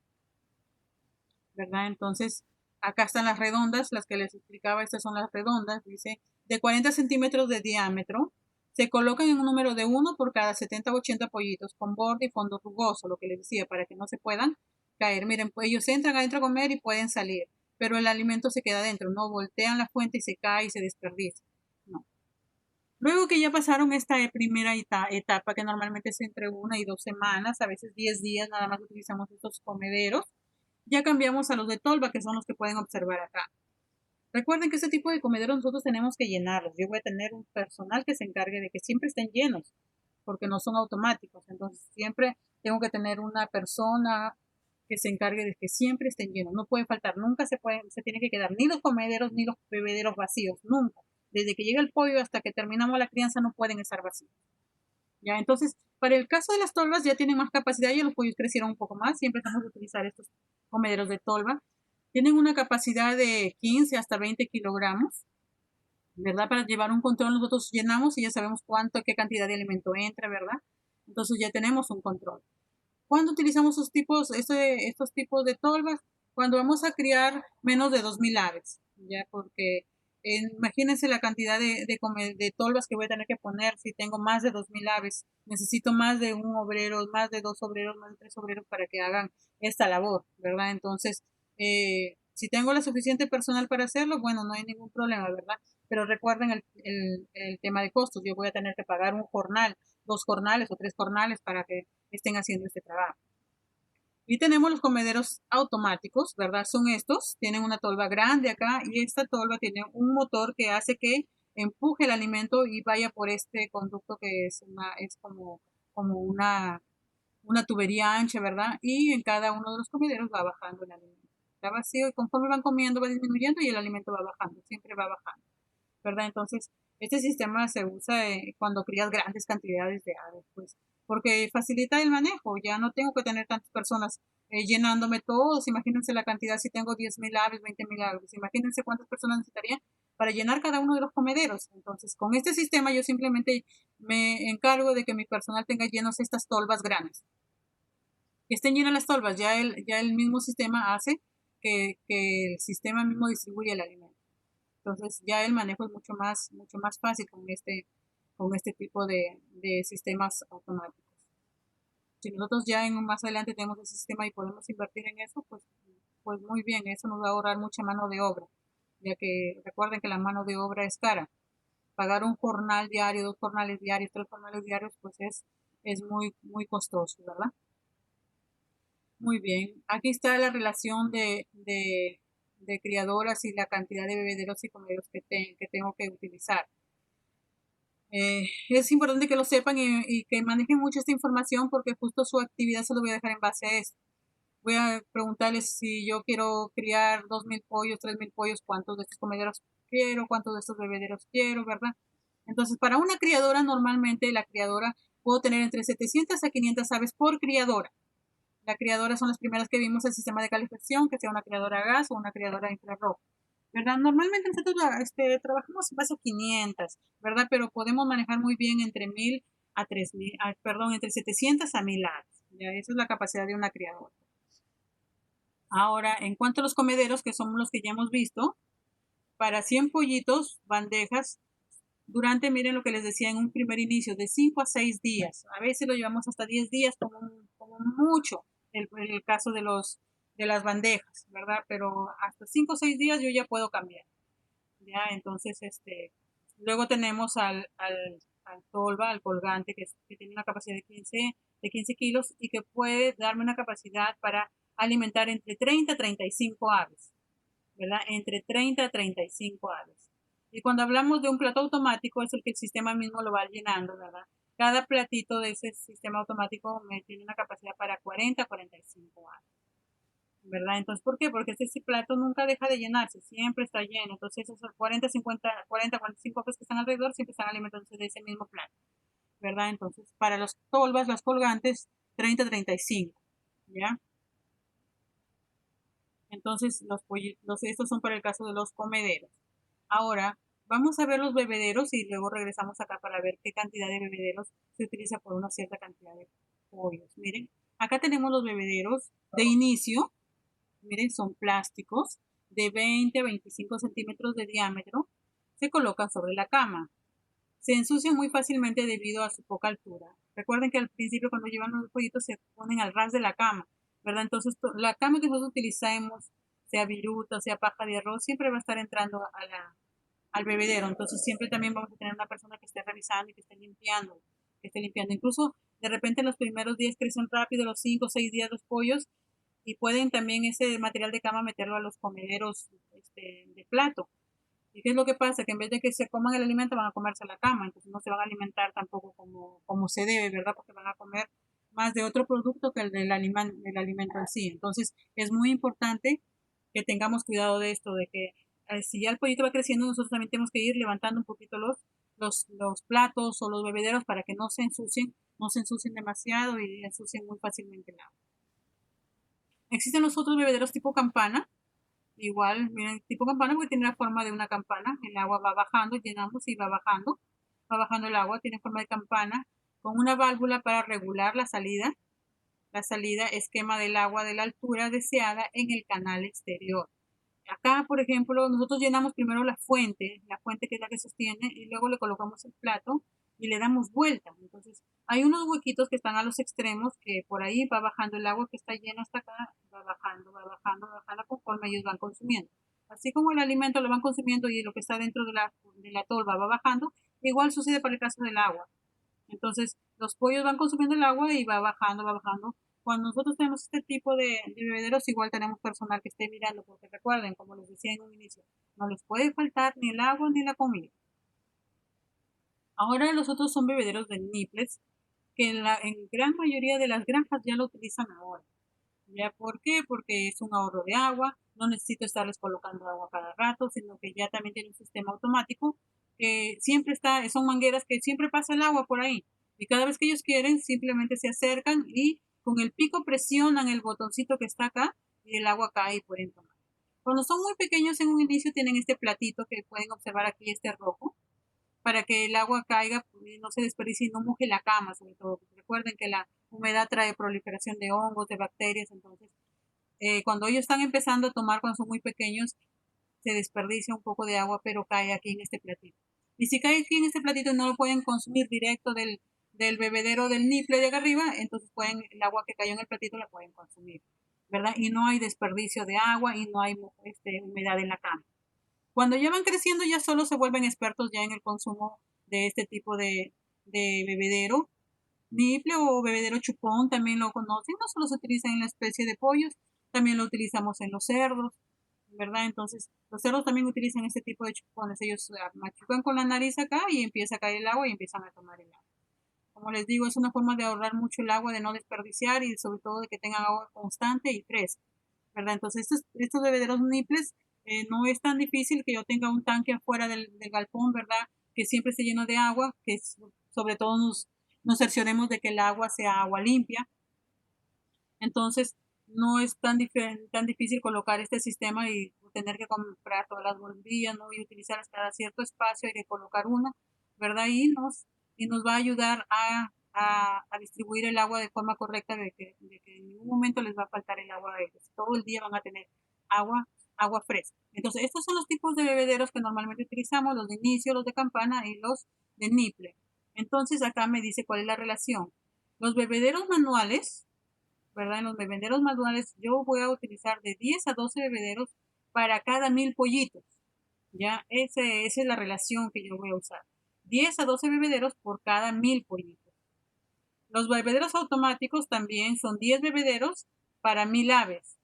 ¿verdad? Entonces, acá están las redondas, las que les explicaba, estas son las redondas, dice, de 40 centímetros de diámetro, se colocan en un número de 1 por cada 70 o 80 pollitos con borde y fondo rugoso, lo que les decía, para que no se puedan caer. Miren, pues ellos entran adentro a comer y pueden salir, pero el alimento se queda adentro, no voltean la fuente y se cae y se desperdicia. No. Luego que ya pasaron esta primera etapa, que normalmente es entre 1 y 2 semanas, a veces 10 días, nada más utilizamos estos comederos, ya cambiamos a los de tolva, que son los que pueden observar acá. Recuerden que este tipo de comederos nosotros tenemos que llenarlos. Yo voy a tener un personal que se encargue de que siempre estén llenos, porque no son automáticos. Entonces siempre tengo que tener una persona que se encargue de que siempre estén llenos. No puede faltar, nunca se tienen que quedar ni los comederos ni los bebederos vacíos, nunca. Desde que llega el pollo hasta que terminamos la crianza no pueden estar vacíos. Ya, entonces, para el caso de las tolvas ya tienen más capacidad y los pollos crecieron un poco más. Siempre estamos a utilizar estos comederos de tolva. Tienen una capacidad de 15 hasta 20 kilogramos, ¿verdad? Para llevar un control nosotros llenamos y ya sabemos qué cantidad de alimento entra, ¿verdad? Entonces ya tenemos un control. ¿Cuándo utilizamos estos tipos de tolvas? Cuando vamos a criar menos de 2000 aves, ya, porque imagínense la cantidad de tolvas que voy a tener que poner si tengo más de 2000 aves. Necesito más de un obrero, más de 2 obreros, más de 3 obreros para que hagan esta labor, ¿verdad? Entonces, si tengo la suficiente personal para hacerlo, bueno, no hay ningún problema, ¿verdad? Pero recuerden el tema de costos. Yo voy a tener que pagar un jornal, 2 jornales o 3 jornales para que estén haciendo este trabajo. Y tenemos los comederos automáticos, ¿verdad? Son estos, tienen una tolva grande acá y esta tolva tiene un motor que hace que empuje el alimento y vaya por este conducto que es como una tubería ancha, ¿verdad? Y en cada uno de los comederos va bajando el alimento. Está vacío y conforme van comiendo va disminuyendo y el alimento va bajando, siempre va bajando, ¿verdad? Entonces, este sistema se usa cuando crías grandes cantidades de aves, pues, porque facilita el manejo. Ya no tengo que tener tantas personas llenándome todos. Imagínense la cantidad, si tengo 10.000 aves, 20.000 aves. Imagínense cuántas personas necesitaría para llenar cada uno de los comederos. Entonces, con este sistema yo simplemente me encargo de que mi personal tenga llenos estas tolvas grandes. Que estén llenas las tolvas, ya el mismo sistema hace que el sistema mismo distribuya el alimento. Entonces ya el manejo es mucho más fácil con este tipo de sistemas automáticos. Si nosotros ya más adelante tenemos ese sistema y podemos invertir en eso, pues muy bien, eso nos va a ahorrar mucha mano de obra, ya que recuerden que la mano de obra es cara. Pagar un jornal diario, 2 jornales diarios, 3 jornales diarios, pues es muy costoso, ¿verdad? Muy bien, aquí está la relación de criadoras y la cantidad de bebederos y comederos que tengo que utilizar. Es importante que lo sepan y que manejen mucho esta información porque justo su actividad se lo voy a dejar en base a esto. Voy a preguntarles si yo quiero criar 2000 pollos, 3000 pollos, cuántos de estos comederos quiero, cuántos de estos bebederos quiero, ¿verdad? Entonces, para una criadora, normalmente la criadora puedo tener entre 700 a 500 aves por criadora. La criadora son las primeras que vimos el sistema de calefacción, que sea una criadora a gas o una criadora a infrarrojo, ¿verdad? Normalmente nosotros trabajamos en base a 500, ¿verdad? Pero podemos manejar muy bien entre 1000 a 3000, entre 700 a 1000 aves. ¿Ya? Esa es la capacidad de una criadora. Ahora, en cuanto a los comederos, que son los que ya hemos visto, para 100 pollitos, bandejas, miren lo que les decía en un primer inicio, de 5 a 6 días. A veces lo llevamos hasta 10 días como mucho, el caso de las bandejas, ¿verdad? Pero hasta 5 o 6 días yo ya puedo cambiar. ¿Ya? Entonces, luego tenemos al tolva, al colgante, que tiene una capacidad de 15 kilos y que puede darme una capacidad para alimentar entre 30 a 35 aves, ¿verdad? Entre 30 a 35 aves. Y cuando hablamos de un plato automático, es el que el sistema mismo lo va llenando, ¿verdad? Cada platito de ese sistema automático me tiene una capacidad para 40 a 45 aves, ¿verdad? Entonces, ¿por qué? Porque ese plato nunca deja de llenarse, siempre está lleno. Entonces, esos 40, 45 aves que están alrededor siempre están alimentándose de ese mismo plato, ¿verdad? Entonces, para los tolvas, las colgantes, 30 a 35, ¿ya? Entonces, estos son para el caso de los comederos. Ahora, vamos a ver los bebederos y luego regresamos acá para ver qué cantidad de bebederos se utiliza por una cierta cantidad de pollos. Miren, acá tenemos los bebederos de inicio. Miren, son plásticos de 20 a 25 centímetros de diámetro. Se colocan sobre la cama. Se ensucian muy fácilmente debido a su poca altura. Recuerden que al principio cuando llevan los pollitos se ponen al ras de la cama, ¿verdad? Entonces la cama que nosotros utilizamos, sea viruta, sea paja de arroz, siempre va a estar entrando al bebedero. Entonces siempre también vamos a tener una persona que esté revisando y que esté limpiando. Incluso de repente en los primeros días crecen rápido, los 5 o 6 días los pollos, y pueden también ese material de cama meterlo a los comederos de plato. ¿Y qué es lo que pasa? Que en vez de que se coman el alimento van a comerse la cama, entonces no se van a alimentar tampoco como se debe, ¿verdad? Porque van a comer más de otro producto que el del alimento en sí. Entonces es muy importante que tengamos cuidado de esto, de que si ya el pollito va creciendo, nosotros también tenemos que ir levantando un poquito los platos o los bebederos para que no se ensucien demasiado y ensucien muy fácilmente el agua. Existen los otros bebederos tipo campana. Igual, miren, tipo campana porque tiene la forma de una campana. El agua va bajando, llenamos y va bajando el agua, tiene forma de campana, con una válvula para regular la salida, la salida, esquema del agua de la altura deseada en el canal exterior. Acá, por ejemplo, nosotros llenamos primero la fuente que es la que sostiene, y luego le colocamos el plato y le damos vuelta. Entonces, hay unos huequitos que están a los extremos que por ahí va bajando el agua que está llena hasta acá, va bajando conforme ellos van consumiendo. Así como el alimento lo van consumiendo y lo que está dentro de la tolva va bajando, igual sucede para el caso del agua. Entonces, los pollos van consumiendo el agua y va bajando, va bajando. Cuando nosotros tenemos este tipo de bebederos, igual tenemos personal que esté mirando, porque recuerden, como les decía en un inicio, no les puede faltar ni el agua ni la comida. Ahora los otros son bebederos de nipples, que en gran mayoría de las granjas ya lo utilizan ahora. ¿Ya por qué? Porque es un ahorro de agua, no necesito estarles colocando agua cada rato, sino que ya también tiene un sistema automático que siempre está, son mangueras que siempre pasa el agua por ahí. Y cada vez que ellos quieren, simplemente se acercan y con el pico presionan el botoncito que está acá y el agua cae y pueden tomar. Cuando son muy pequeños en un inicio tienen este platito que pueden observar aquí, este rojo, para que el agua caiga y no se desperdicie y no moje la cama, sobre todo. Recuerden que la humedad trae proliferación de hongos, de bacterias, entonces cuando ellos están empezando a tomar, cuando son muy pequeños, se desperdicia un poco de agua, pero cae aquí en este platito. Y si cae aquí en este platito no lo pueden consumir directo del bebedero del nipple de acá arriba, entonces el agua que cayó en el platito la pueden consumir, ¿verdad? Y no hay desperdicio de agua y no hay humedad en la cama. Cuando ya van creciendo, ya solo se vuelven expertos ya en el consumo de este tipo de bebedero. Nipple o bebedero chupón también lo conocen, no solo se utiliza en la especie de pollos, también lo utilizamos en los cerdos, ¿verdad? Entonces, los cerdos también utilizan este tipo de chupones, ellos machucan con la nariz acá y empieza a caer el agua y empiezan a tomar el agua. Como les digo, es una forma de ahorrar mucho el agua, de no desperdiciar y sobre todo de que tengan agua constante y fresca, ¿verdad? Entonces, estos bebederos nipples no es tan difícil que yo tenga un tanque afuera del galpón, ¿verdad? Que siempre esté lleno de agua, que sobre todo nos cercioremos de que el agua sea agua limpia. Entonces, no es tan difícil colocar este sistema y tener que comprar todas las bombillas, ¿no? Y utilizarlas cada cierto espacio, hay que colocar una, ¿verdad? Y nos va a ayudar a distribuir el agua de forma correcta, de que en ningún momento les va a faltar el agua a ellos. Todo el día van a tener agua fresca. Entonces, estos son los tipos de bebederos que normalmente utilizamos, los de inicio, los de campana y los de nipple. Entonces, acá me dice cuál es la relación. Los bebederos manuales, ¿verdad? En los bebederos manuales yo voy a utilizar de 10 a 12 bebederos para cada 1000 pollitos. Ya, esa es la relación que yo voy a usar. 10 a 12 bebederos por cada 1000 pollitos. Los bebederos automáticos también son 10 bebederos para 1000 aves.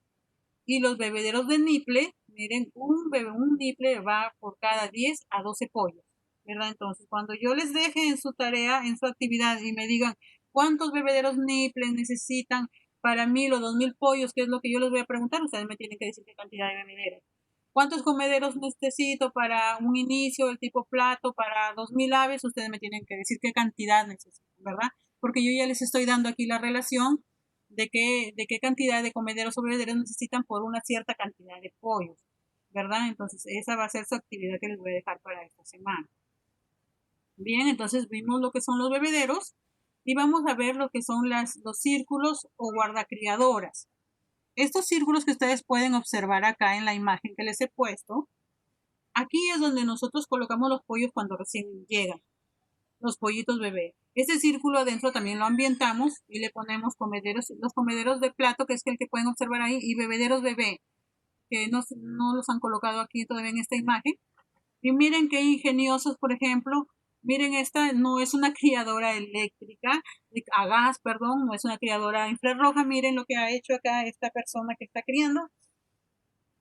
Y los bebederos de nipple, miren, un nipple va por cada 10 a 12 pollos, ¿verdad? Entonces, cuando yo les deje en su tarea, en su actividad y me digan cuántos bebederos nipple necesitan para 1000 o 2000 pollos, que es lo que yo les voy a preguntar, ustedes me tienen que decir qué cantidad de bebederos. ¿Cuántos comederos necesito para un inicio, el tipo plato, para 2000 aves? Ustedes me tienen que decir qué cantidad necesitan, ¿verdad? Porque yo ya les estoy dando aquí la relación de qué cantidad de comederos o bebederos necesitan por una cierta cantidad de pollos, ¿verdad? Entonces, esa va a ser su actividad que les voy a dejar para esta semana. Bien, entonces vimos lo que son los bebederos y vamos a ver lo que son los círculos o guardacriadoras. Estos círculos que ustedes pueden observar acá en la imagen que les he puesto, aquí es donde nosotros colocamos los pollos cuando recién llegan, los pollitos bebé. Ese círculo adentro también lo ambientamos y le ponemos los comederos de plato, que es el que pueden observar ahí, y bebederos bebé, que no los han colocado aquí todavía en esta imagen. Y miren qué ingeniosos, por ejemplo, miren, esta no es una criadora eléctrica, a gas, perdón, no es una criadora infrarroja. Miren lo que ha hecho acá esta persona que está criando.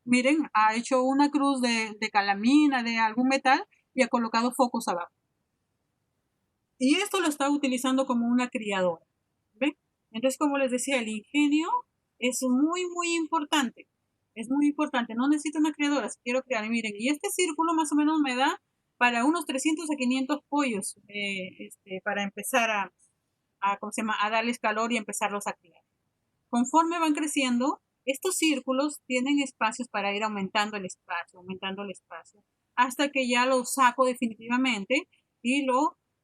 Miren, ha hecho una cruz de calamina, de algún metal, y ha colocado focos abajo. Y esto lo está utilizando como una criadora. ¿Ven? Entonces, como les decía, el ingenio es muy, muy importante. Es muy importante. No necesito una criadora si quiero criar. Miren, y este círculo más o menos me da para unos 300 a 500 pollos para empezar a darles calor y empezarlos a criar. Conforme van creciendo, estos círculos tienen espacios para ir aumentando el espacio, hasta que ya los saco definitivamente y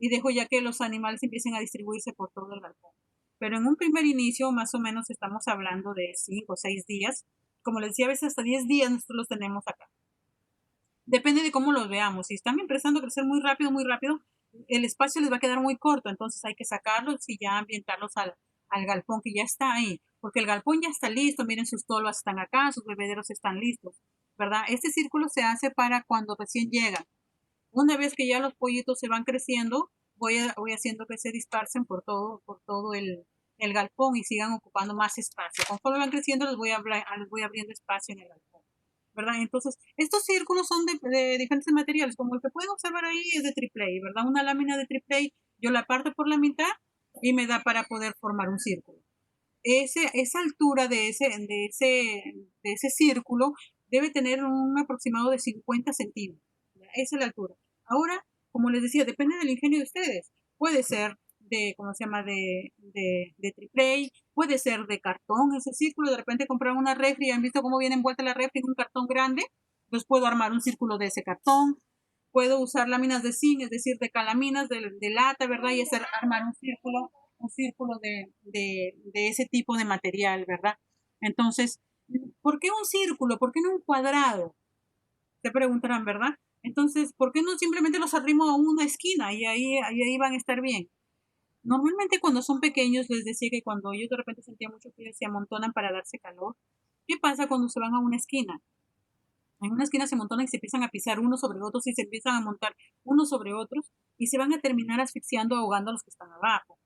dejo ya que los animales empiecen a distribuirse por todo el galpón. Pero en un primer inicio, más o menos estamos hablando de 5 o 6 días. Como les decía, a veces hasta 10 días nosotros los tenemos acá. Depende de cómo los veamos. Si están empezando a crecer muy rápido, el espacio les va a quedar muy corto. Entonces hay que sacarlos y ya ambientarlos al galpón que ya está ahí. Porque el galpón ya está listo. Miren, sus tolvas están acá, sus bebederos están listos, ¿verdad? Este círculo se hace para cuando recién llegan. Una vez que ya los pollitos se van creciendo, voy haciendo que se dispersen por todo el galpón y sigan ocupando más espacio. Conforme van creciendo, les voy abriendo espacio en el galpón, ¿verdad? Entonces, estos círculos son de diferentes materiales, como el que pueden observar ahí es de triple A, ¿verdad? Una lámina de triple A, yo la parto por la mitad y me da para poder formar un círculo. Esa altura de ese círculo debe tener un aproximado de 50 centímetros. Esa es la altura. Ahora, como les decía, depende del ingenio de ustedes. Puede ser ¿cómo se llama? De triple A, puede ser de cartón, ese círculo. De repente comprar una refri, han visto cómo viene envuelta la refri en un cartón grande, pues puedo armar un círculo de ese cartón. Puedo usar láminas de zinc, es decir, de calaminas de lata, ¿verdad? Y armar un círculo de ese tipo de material, ¿verdad? Entonces, ¿por qué un círculo? ¿Por qué no un cuadrado? Se preguntarán, ¿verdad? Entonces, ¿por qué no simplemente los arrimo a una esquina y ahí van a estar bien? Normalmente cuando son pequeños les decía que cuando ellos de repente sentían mucho frío se amontonan para darse calor. ¿Qué pasa cuando se van a una esquina? En una esquina se amontonan y se empiezan a pisar unos sobre otros y se empiezan a montar unos sobre otros y se van a terminar asfixiando, ahogando a los que están abajo.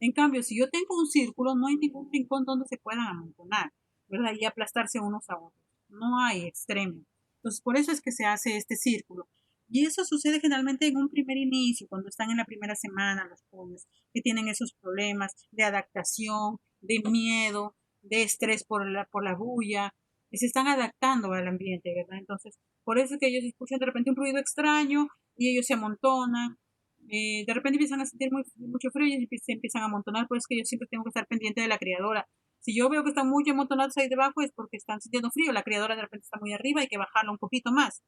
En cambio, si yo tengo un círculo, no hay ningún rincón donde se puedan amontonar, ¿verdad? Y aplastarse unos a otros. No hay extremo. Entonces, por eso es que se hace este círculo. Y eso sucede generalmente en un primer inicio, cuando están en la primera semana los pollos, que tienen esos problemas de adaptación, de miedo, de estrés por la bulla, y se están adaptando al ambiente, ¿verdad? Entonces, por eso es que ellos escuchan de repente un ruido extraño y ellos se amontonan. De repente empiezan a sentir mucho frío y se empiezan a amontonar, por eso es que yo siempre tengo que estar pendiente de la criadora. Si yo veo que están muy amontonados ahí debajo es porque están sintiendo frío, la criadora de repente está muy arriba, hay que bajarla un poquito más.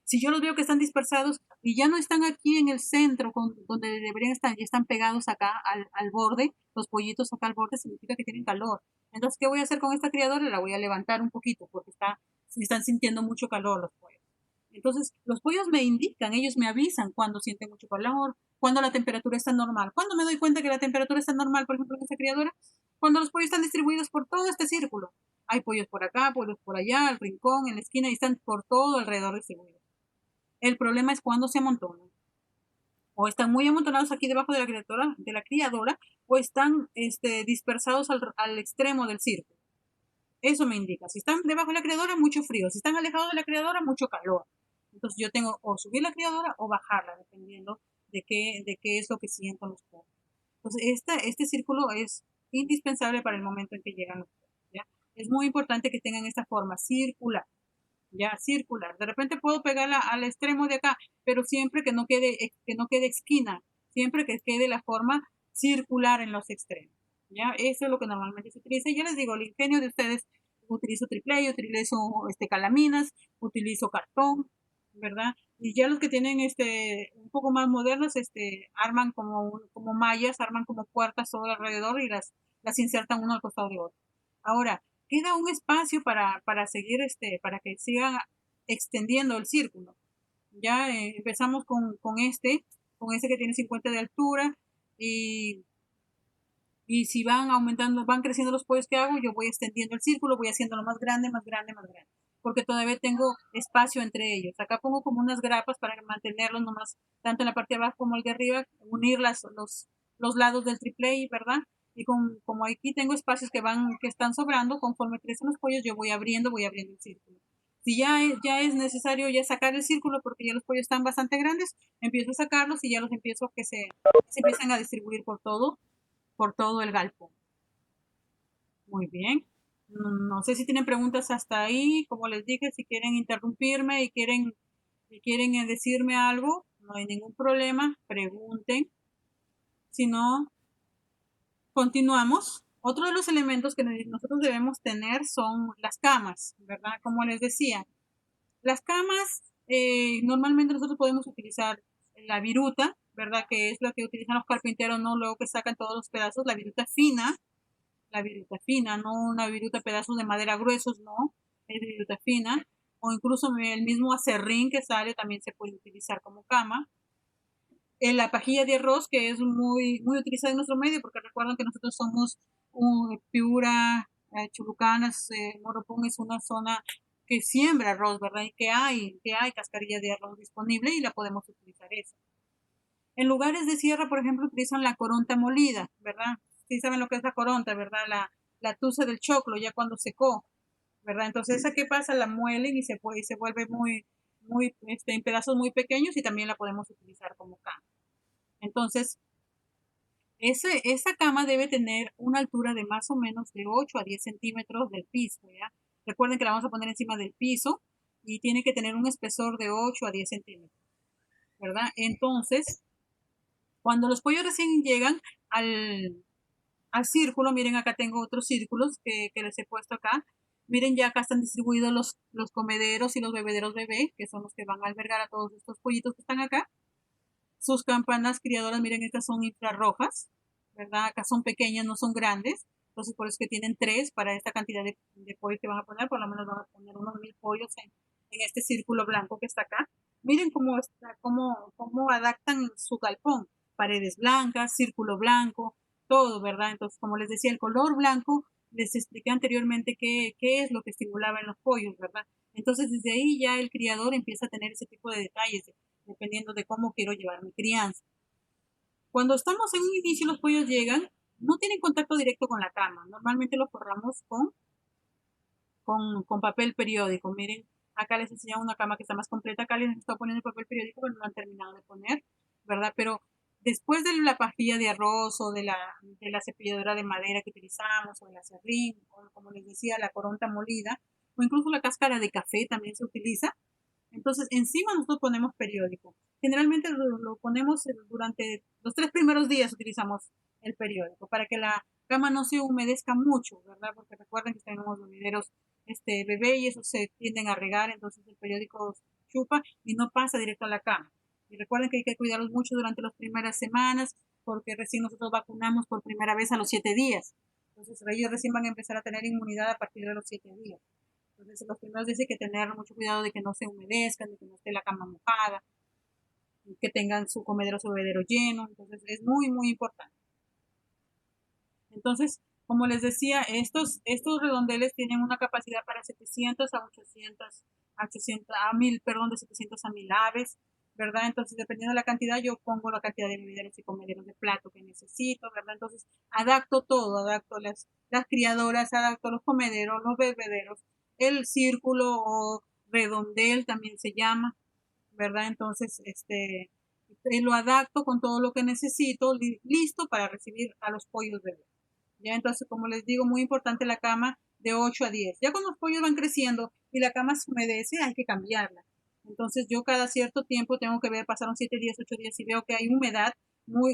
Si yo los veo que están dispersados y ya no están aquí en el centro donde deberían estar, ya están pegados acá al borde, los pollitos acá al borde, significa que tienen calor. Entonces, ¿qué voy a hacer con esta criadora? La voy a levantar un poquito porque están sintiendo mucho calor los pollos. Entonces, los pollos me indican, ellos me avisan cuando sienten mucho calor, cuando la temperatura está normal. ¿Cuándo me doy cuenta que la temperatura está normal, por ejemplo, en esta criadora? Cuando los pollos están distribuidos por todo este círculo. Hay pollos por acá, pollos por allá, al rincón, en la esquina, y están por todo alrededor distribuidos. El problema es cuando se amontonan. O están muy amontonados aquí debajo de la criadora o están dispersados al extremo del círculo. Eso me indica. Si están debajo de la criadora, mucho frío. Si están alejados de la criadora, mucho calor. Entonces yo tengo o subir la criadora o bajarla, dependiendo de qué es lo que sienten los pollos. Entonces este círculo es indispensable para el momento en que llegan los pollos, ¿ya? Es muy importante que tengan esta forma circular, ya, circular. De repente puedo pegarla al extremo de acá, pero siempre que no quede esquina, siempre que quede la forma circular en los extremos, ya. Eso es lo que normalmente se utiliza. Y ya les digo, el ingenio de ustedes, utilizo triple A, utilizo calaminas, utilizo cartón, ¿verdad? Y ya los que tienen un poco más modernos, arman como mallas, arman como puertas todo alrededor y las insertan uno al costado de otro. Ahora, queda un espacio para seguir, para que sigan extendiendo el círculo. Ya empezamos con este que tiene 50 de altura y si van aumentando, van creciendo los pollos que hago, yo voy extendiendo el círculo, voy haciéndolo más grande, más grande, más grande, porque todavía tengo espacio entre ellos. Acá pongo como unas grapas para mantenerlos nomás, tanto en la parte de abajo como el de arriba, unir los lados del triple A, ¿verdad? Y como aquí tengo espacios que están sobrando, conforme crecen los pollos, yo voy abriendo el círculo. Si ya es necesario ya sacar el círculo porque ya los pollos están bastante grandes, empiezo a sacarlos y ya los empiezo a que se empiezan a distribuir por todo el galpón. Muy bien. No sé si tienen preguntas hasta ahí. Como les dije, si quieren interrumpirme y quieren decirme algo, no hay ningún problema. Pregunten. Si no, continuamos. Otro de los elementos que nosotros debemos tener son las camas, ¿verdad? Como les decía, las camas normalmente nosotros podemos utilizar la viruta, ¿verdad? Que es lo que utilizan los carpinteros, ¿no? Luego que sacan todos los pedazos, la viruta fina, no una viruta pedazos de madera gruesos, no, es viruta fina, o incluso el mismo acerrín que sale también se puede utilizar como cama. La pajilla de arroz, que es muy utilizada en nuestro medio, porque recuerden que nosotros somos Piura, Chulucanas, Moropón es una zona que siembra arroz, ¿verdad? Y que hay cascarilla de arroz disponible y la podemos utilizar esa. En lugares de sierra, por ejemplo, utilizan la coronta molida, ¿verdad? Sí saben lo que es la coronta, ¿verdad? La tusa del choclo, ya cuando secó, ¿verdad? Entonces, ¿esa qué pasa? La muelen y se vuelve en pedazos muy pequeños y también la podemos utilizar como cama. Entonces, esa cama debe tener una altura de más o menos de 8 a 10 centímetros del piso, ¿ya? Recuerden que la vamos a poner encima del piso y tiene que tener un espesor de 8 a 10 centímetros, ¿verdad? Entonces, cuando los pollos recién llegan al círculo, miren acá tengo otros círculos que les he puesto acá. Miren, ya acá están distribuidos los comederos y los bebederos bebé, que son los que van a albergar a todos estos pollitos que están acá. Sus campanas criadoras, miren, estas son infrarrojas, ¿verdad? Acá son pequeñas, no son grandes. Entonces, por eso es que tienen 3 para esta cantidad de pollos que van a poner. Por lo menos van a poner unos 1000 pollos en este círculo blanco que está acá. Miren cómo adaptan su galpón. Paredes blancas, círculo blanco, todo, ¿verdad? Entonces, como les decía, el color blanco, les expliqué anteriormente qué es lo que estimulaba en los pollos, ¿verdad? Entonces, desde ahí ya el criador empieza a tener ese tipo de detalles, dependiendo de cómo quiero llevar mi crianza. Cuando estamos en un inicio, los pollos llegan, no tienen contacto directo con la cama. Normalmente los forramos con papel periódico. Miren, acá les enseñaba una cama que está más completa. Acá les estoy poniendo el papel periódico, pero no han terminado de poner, ¿verdad? Pero después de la pajilla de arroz o de la cepilladora de madera que utilizamos, o el acerrín, o como les decía, la coronta molida, o incluso la cáscara de café también se utiliza. Entonces, encima nosotros ponemos periódico. Generalmente lo ponemos durante los 3 primeros días, utilizamos el periódico para que la cama no se humedezca mucho, ¿verdad? Porque recuerden que tenemos los bebederos bebé y esos se tienden a regar, entonces el periódico chupa y no pasa directo a la cama. Y recuerden que hay que cuidarlos mucho durante las primeras semanas, porque recién nosotros vacunamos por primera vez a los 7 días. Entonces ellos recién van a empezar a tener inmunidad a partir de los 7 días. Entonces los primeros días hay que tener mucho cuidado de que no se humedezcan, de que no esté la cama mojada, que tengan su comedero, su bebedero lleno. Entonces es muy importante. Entonces, como les decía, estos redondeles tienen una capacidad para 700 a 800, a 1000, perdón, de 700 a 1000 aves, ¿verdad? Entonces, dependiendo de la cantidad, yo pongo la cantidad de bebederos y comederos de plato que necesito, ¿verdad? Entonces, adapto todo, adapto las criadoras, adapto los comederos, los bebederos, el círculo o redondel también se llama, ¿verdad? Entonces, lo adapto con todo lo que necesito, listo para recibir a los pollos bebés. Ya, entonces, como les digo, muy importante la cama de 8 a 10. Ya cuando los pollos van creciendo y la cama se humedece, hay que cambiarla. Entonces, yo cada cierto tiempo tengo que ver, pasaron 7 días, 8 días, y veo que hay humedad,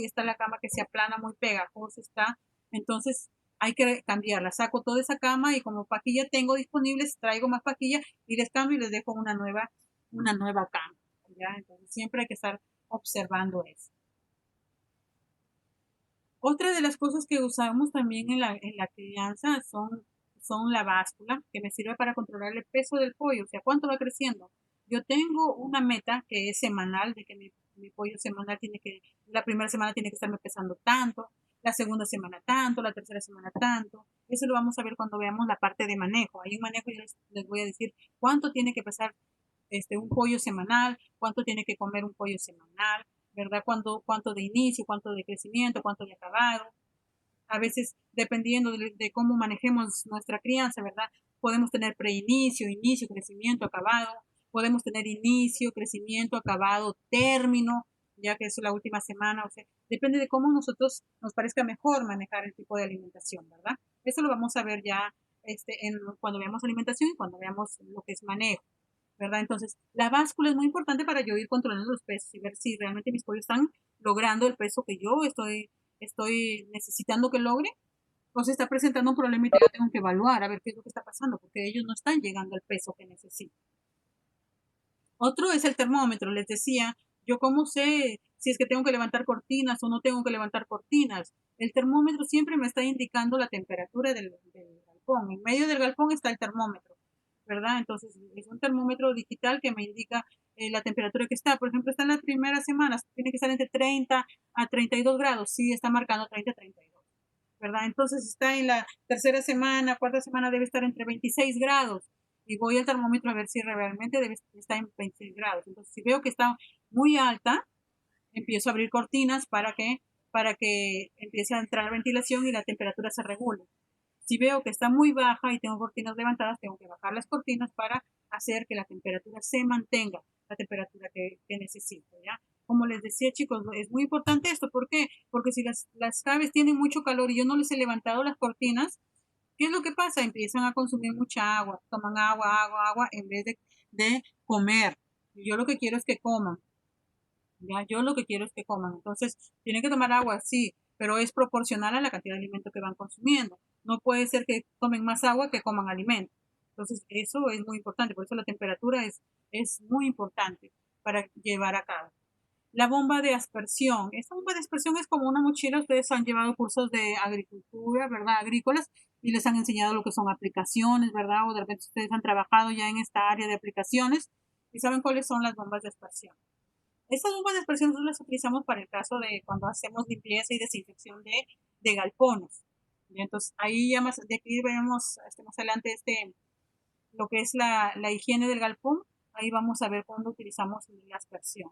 está la cama que se aplana, muy pegajosa está. Entonces, hay que cambiarla. Saco toda esa cama y como pajilla tengo disponibles, traigo más pajilla y les cambio y les dejo una nueva cama. ¿Ya? Entonces, siempre hay que estar observando eso. Otra de las cosas que usamos también en la crianza son la báscula, que me sirve para controlar el peso del pollo, o sea, cuánto va creciendo. Yo tengo una meta que es semanal, de que mi pollo semanal la primera semana tiene que estarme pesando tanto, la segunda semana tanto, la tercera semana tanto. Eso lo vamos a ver cuando veamos la parte de manejo. Hay un manejo, yo les voy a decir cuánto tiene que pesar un pollo semanal, cuánto tiene que comer un pollo semanal, ¿verdad? Cuánto de inicio, cuánto de crecimiento, cuánto de acabado. A veces, dependiendo de cómo manejemos nuestra crianza, ¿verdad? Podemos tener preinicio, inicio, crecimiento, acabado. Podemos tener inicio, crecimiento, acabado, término, ya que es la última semana. O sea, depende de cómo nosotros nos parezca mejor manejar el tipo de alimentación, ¿verdad? Eso lo vamos a ver ya cuando veamos alimentación y cuando veamos lo que es manejo, ¿verdad? Entonces, la báscula es muy importante para yo ir controlando los pesos y ver si realmente mis pollos están logrando el peso que yo estoy necesitando que logre, o se está presentando un problema y yo tengo que evaluar a ver qué es lo que está pasando, porque ellos no están llegando al peso que necesitan. Otro es el termómetro, les decía, yo cómo sé si es que tengo que levantar cortinas o no tengo que levantar cortinas. El termómetro siempre me está indicando la temperatura del galpón. En medio del galpón está el termómetro, ¿verdad? Entonces es un termómetro digital que me indica la temperatura que está. Por ejemplo, está en las primeras semanas, tiene que estar entre 30 a 32 grados. Sí, está marcando 30 a 32, ¿verdad? Entonces está en la tercera semana, cuarta semana debe estar entre 26 grados. Y voy al termómetro a ver si realmente debe estar en 26 grados. Entonces, si veo que está muy alta, empiezo a abrir cortinas para que empiece a entrar ventilación y la temperatura se regule. Si veo que está muy baja y tengo cortinas levantadas, tengo que bajar las cortinas para hacer que la temperatura se mantenga, la temperatura que necesito, ¿ya? Como les decía, chicos, es muy importante esto. ¿Por qué? Porque si las aves tienen mucho calor y yo no les he levantado las cortinas, ¿qué es lo que pasa? Empiezan a consumir mucha agua, toman agua en vez de comer. Y yo lo que quiero es que coman. Ya, yo lo que quiero es que coman. Entonces, tienen que tomar agua, sí, pero es proporcional a la cantidad de alimento que van consumiendo. No puede ser que tomen más agua que coman alimento. Entonces, eso es muy importante. Por eso la temperatura es muy importante para llevar a cabo. La bomba de aspersión. Esta bomba de aspersión es como una mochila. Ustedes han llevado cursos de agricultura, ¿verdad? Agrícolas, y les han enseñado lo que son aplicaciones, ¿verdad? O de repente ustedes han trabajado ya en esta área de aplicaciones y saben cuáles son las bombas de aspersión. Estas bombas de aspersión nosotros las utilizamos para el caso de cuando hacemos limpieza y desinfección de galpones. Y entonces ahí ya más de aquí veremos más adelante lo que es la higiene del galpón. Ahí vamos a ver cuándo utilizamos la aspersión,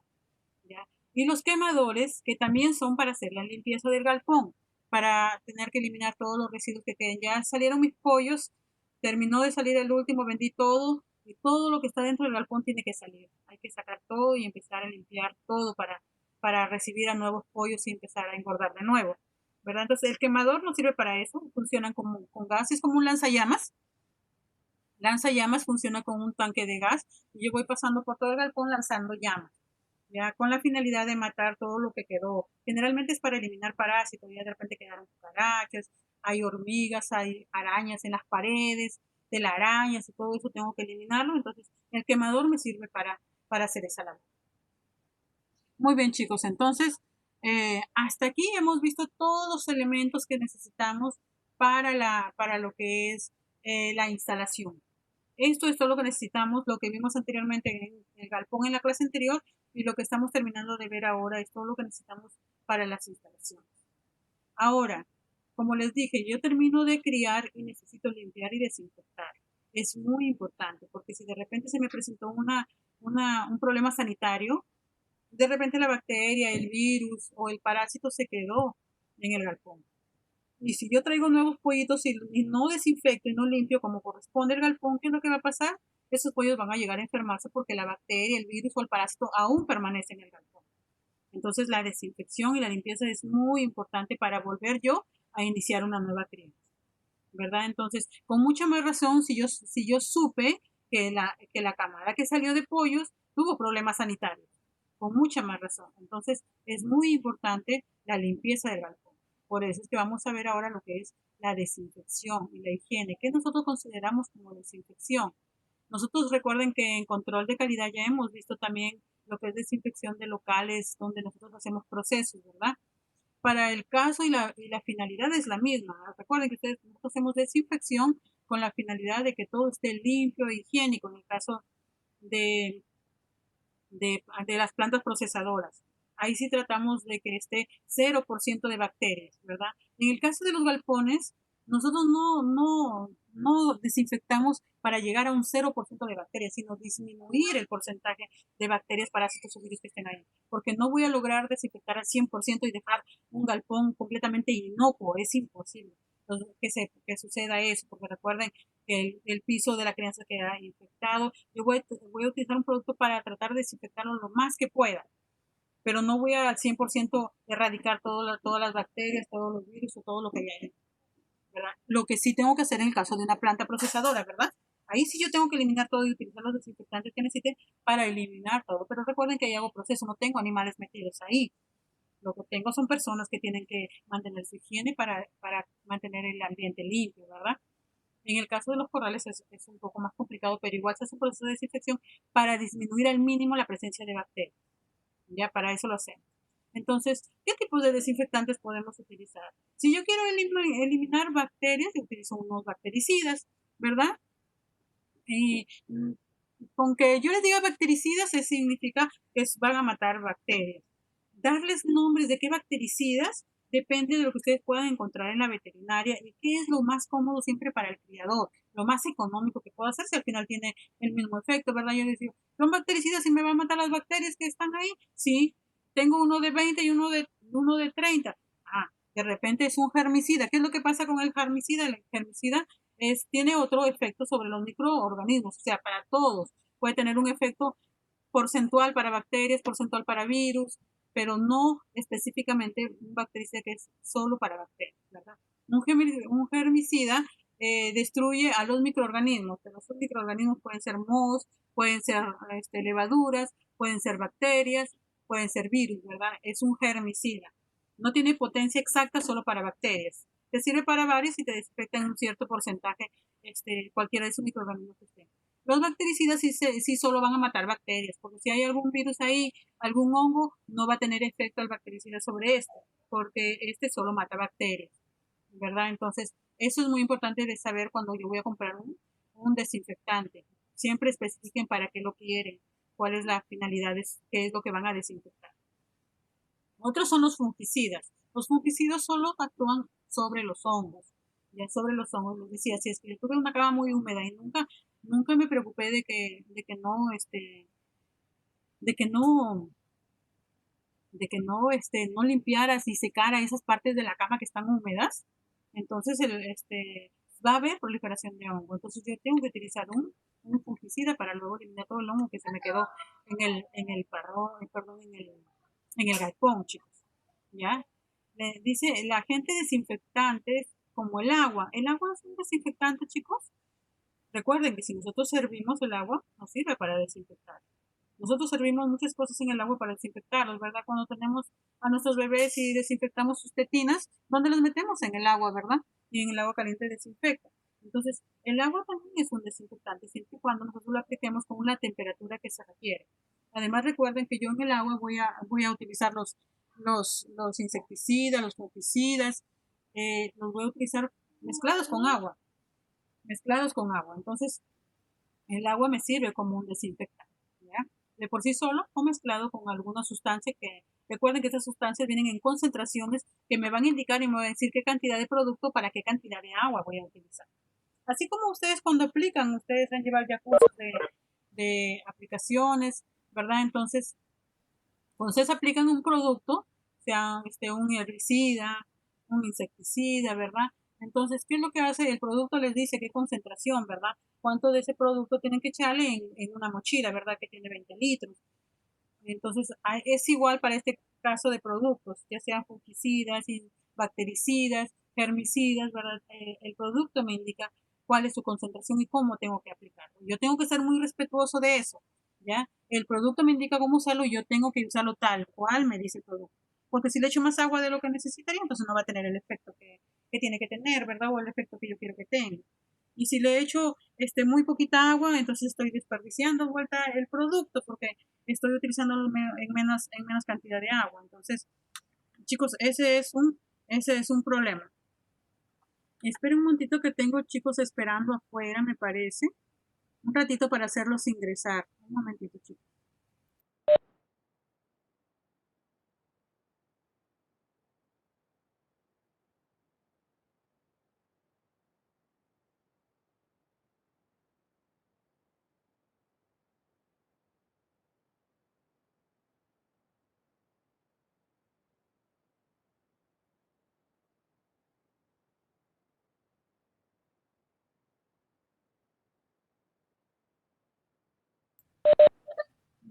¿ya? Y los quemadores, que también son para hacer la limpieza del galpón, para tener que eliminar todos los residuos que queden. Ya salieron mis pollos, terminó de salir el último, vendí todo, y todo lo que está dentro del galpón tiene que salir. Hay que sacar todo y empezar a limpiar todo para recibir a nuevos pollos y empezar a engordar de nuevo, ¿verdad? Entonces el quemador no sirve para eso, funcionan con gas, es como un lanzallamas. Lanzallamas funciona con un tanque de gas y yo voy pasando por todo el galpón lanzando llamas, ya con la finalidad de matar todo lo que quedó. Generalmente es para eliminar parásitos, ya de repente quedaron cucarachas, hay hormigas, hay arañas en las paredes, telarañas y todo eso tengo que eliminarlo. Entonces el quemador me sirve para hacer esa labor. Muy bien, chicos, entonces hasta aquí hemos visto todos los elementos que necesitamos para lo que es la instalación. Esto es todo lo que necesitamos, lo que vimos anteriormente en el galpón en la clase anterior y lo que estamos terminando de ver ahora es todo lo que necesitamos para las instalaciones. Ahora, como les dije, yo termino de criar y necesito limpiar y desinfectar. Es muy importante porque si de repente se me presentó un problema sanitario, de repente la bacteria, el virus o el parásito se quedó en el galpón. Y si yo traigo nuevos pollitos y no desinfecto y no limpio como corresponde el galpón, ¿qué es lo que va a pasar? Esos pollos van a llegar a enfermarse porque la bacteria, el virus o el parásito aún permanece en el galpón. Entonces la desinfección y la limpieza es muy importante para volver yo a iniciar una nueva crianza, ¿verdad? Entonces, con mucha más razón, si yo supe que la camada que salió de pollos tuvo problemas sanitarios, con mucha más razón. Entonces, es muy importante la limpieza del galpón. Por eso es que vamos a ver ahora lo que es la desinfección y la higiene. ¿Qué nosotros consideramos como desinfección? Nosotros recuerden que en control de calidad ya hemos visto también lo que es desinfección de locales donde nosotros hacemos procesos, ¿verdad? Para el caso y la finalidad es la misma. Recuerden que nosotros hacemos desinfección con la finalidad de que todo esté limpio e higiénico en el caso de las plantas procesadoras. Ahí sí tratamos de que esté 0% de bacterias, ¿verdad? En el caso de los galpones, nosotros no desinfectamos para llegar a un 0% de bacterias, sino disminuir el porcentaje de bacterias, parásitos o virus que estén ahí. Porque no voy a lograr desinfectar al 100% y dejar un galpón completamente inocuo, es imposible. Entonces, que suceda eso, porque recuerden que el piso de la crianza queda infectado. Yo voy a utilizar un producto para tratar de desinfectarlo lo más que pueda, pero no voy a al 100% erradicar todas las bacterias, todos los virus o todo lo que hay ahí, ¿verdad? Lo que sí tengo que hacer en el caso de una planta procesadora, ¿verdad? Ahí sí yo tengo que eliminar todo y utilizar los desinfectantes que necesite para eliminar todo, pero recuerden que ahí hago proceso, no tengo animales metidos ahí. Lo que tengo son personas que tienen que mantener su higiene para mantener el ambiente limpio, ¿verdad? En el caso de los corrales es un poco más complicado, pero igual se hace un proceso de desinfección para disminuir al mínimo la presencia de bacterias. Ya para eso lo hacemos. Entonces, ¿qué tipos de desinfectantes podemos utilizar? Si yo quiero eliminar bacterias, utilizo unos bactericidas, ¿verdad? Y con que yo les diga bactericidas, eso significa que van a matar bacterias. Darles nombres de qué bactericidas depende de lo que ustedes puedan encontrar en la veterinaria y qué es lo más cómodo siempre para el criador, lo más económico que pueda hacer, si al final tiene el mismo efecto, ¿verdad? Yo les digo, ¿son bactericidas y me van a matar las bacterias que están ahí? Sí, tengo uno de 20 y uno de 30. Ah, de repente es un germicida. ¿Qué es lo que pasa con el germicida? El germicida tiene otro efecto sobre los microorganismos, o sea, para todos. Puede tener un efecto porcentual para bacterias, porcentual para virus, pero no específicamente un bactericida que es solo para bacterias, ¿verdad? Un germicida destruye a los microorganismos, pero esos microorganismos pueden ser mohos, pueden ser levaduras, pueden ser bacterias, pueden ser virus, ¿verdad? Es un germicida. No tiene potencia exacta solo para bacterias. Te sirve para varios y te desinfecta en un cierto porcentaje cualquiera de esos microorganismos que estén. Los bactericidas sí solo van a matar bacterias, porque si hay algún virus ahí, algún hongo, no va a tener efecto el bactericida sobre este, porque este solo mata bacterias, ¿verdad? Entonces, eso es muy importante de saber cuando yo voy a comprar un desinfectante. Siempre especifiquen para qué lo quieren, cuál es la finalidad, qué es lo que van a desinfectar. Otros son los fungicidas. Los fungicidas solo actúan sobre los hongos. Ya sobre los hongos, les decía, si es que yo tuve una cama muy húmeda y nunca me preocupé de que no limpiaras y secara esas partes de la cama que están húmedas, entonces va a haber proliferación de hongo. Entonces yo tengo que utilizar un fungicida para luego eliminar todo el hongo que se me quedó en el galpón, chicos. ¿Ya? Dice la agente desinfectante como el agua. ¿El agua es un desinfectante, chicos? Recuerden que si nosotros servimos el agua, nos sirve para desinfectar. Nosotros servimos muchas cosas en el agua para desinfectarlos, ¿verdad? Cuando tenemos a nuestros bebés y desinfectamos sus tetinas, ¿dónde los metemos? En el agua, ¿verdad? Y en el agua caliente desinfecta. Entonces, el agua también es un desinfectante, siempre y cuando nosotros lo apliquemos con una temperatura que se requiere. Además, recuerden que yo en el agua voy a utilizar los insecticidas, los fungicidas, los voy a utilizar mezclados con agua. Entonces, el agua me sirve como un desinfectante, ¿ya? De por sí solo o mezclado con alguna sustancia que, recuerden que esas sustancias vienen en concentraciones que me van a indicar y me van a decir qué cantidad de producto para qué cantidad de agua voy a utilizar. Así como ustedes cuando aplican, ustedes han llevado ya cursos de aplicaciones, ¿verdad? Entonces, cuando ustedes aplican un producto, sea un herbicida, un insecticida, ¿verdad? Entonces, ¿qué es lo que hace? El producto les dice qué concentración, ¿verdad? Cuánto de ese producto tienen que echarle en una mochila, ¿verdad? Que tiene 20 litros. Entonces, es igual para este caso de productos, ya sean fungicidas, bactericidas, germicidas, ¿verdad? El producto me indica cuál es su concentración y cómo tengo que aplicarlo. Yo tengo que ser muy respetuoso de eso, ¿ya? El producto me indica cómo usarlo y yo tengo que usarlo tal cual me dice el producto. Porque si le echo más agua de lo que necesitaría, entonces no va a tener el efecto que tiene que tener, ¿verdad? O el efecto que yo quiero que tenga. Y si le echo muy poquita agua, entonces estoy desperdiciando vuelta el producto porque estoy utilizando en menos cantidad de agua. Entonces, chicos, ese es un problema. Esperen un momentito que tengo chicos esperando afuera, me parece. Un ratito para hacerlos ingresar. Un momentito, chicos.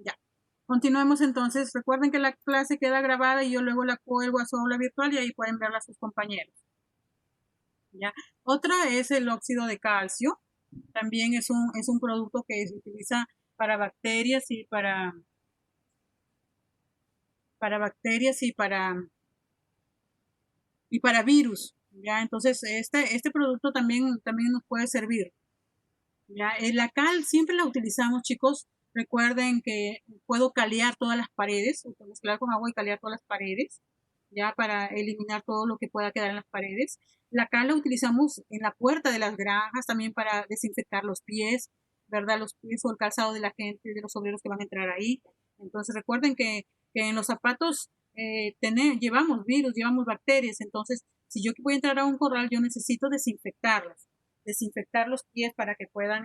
Ya. Continuemos entonces. Recuerden que la clase queda grabada y yo luego la cuelgo a su aula virtual y ahí pueden verla sus compañeros. ¿Ya? Otra es el óxido de calcio. También es un producto que se utiliza para bacterias y para bacterias y para virus. ¿Ya? Entonces, este producto también nos puede servir. ¿Ya? La cal siempre la utilizamos, chicos, Recuerden que puedo calear todas las paredes, mezclar con agua y calear todas las paredes, ya para eliminar todo lo que pueda quedar en las paredes. La cal la utilizamos en la puerta de las granjas, también para desinfectar los pies, ¿verdad? Los pies o el calzado de la gente, de los obreros que van a entrar ahí. Entonces recuerden que en los zapatos llevamos virus, llevamos bacterias, entonces si yo voy a entrar a un corral, yo necesito desinfectar los pies para que puedan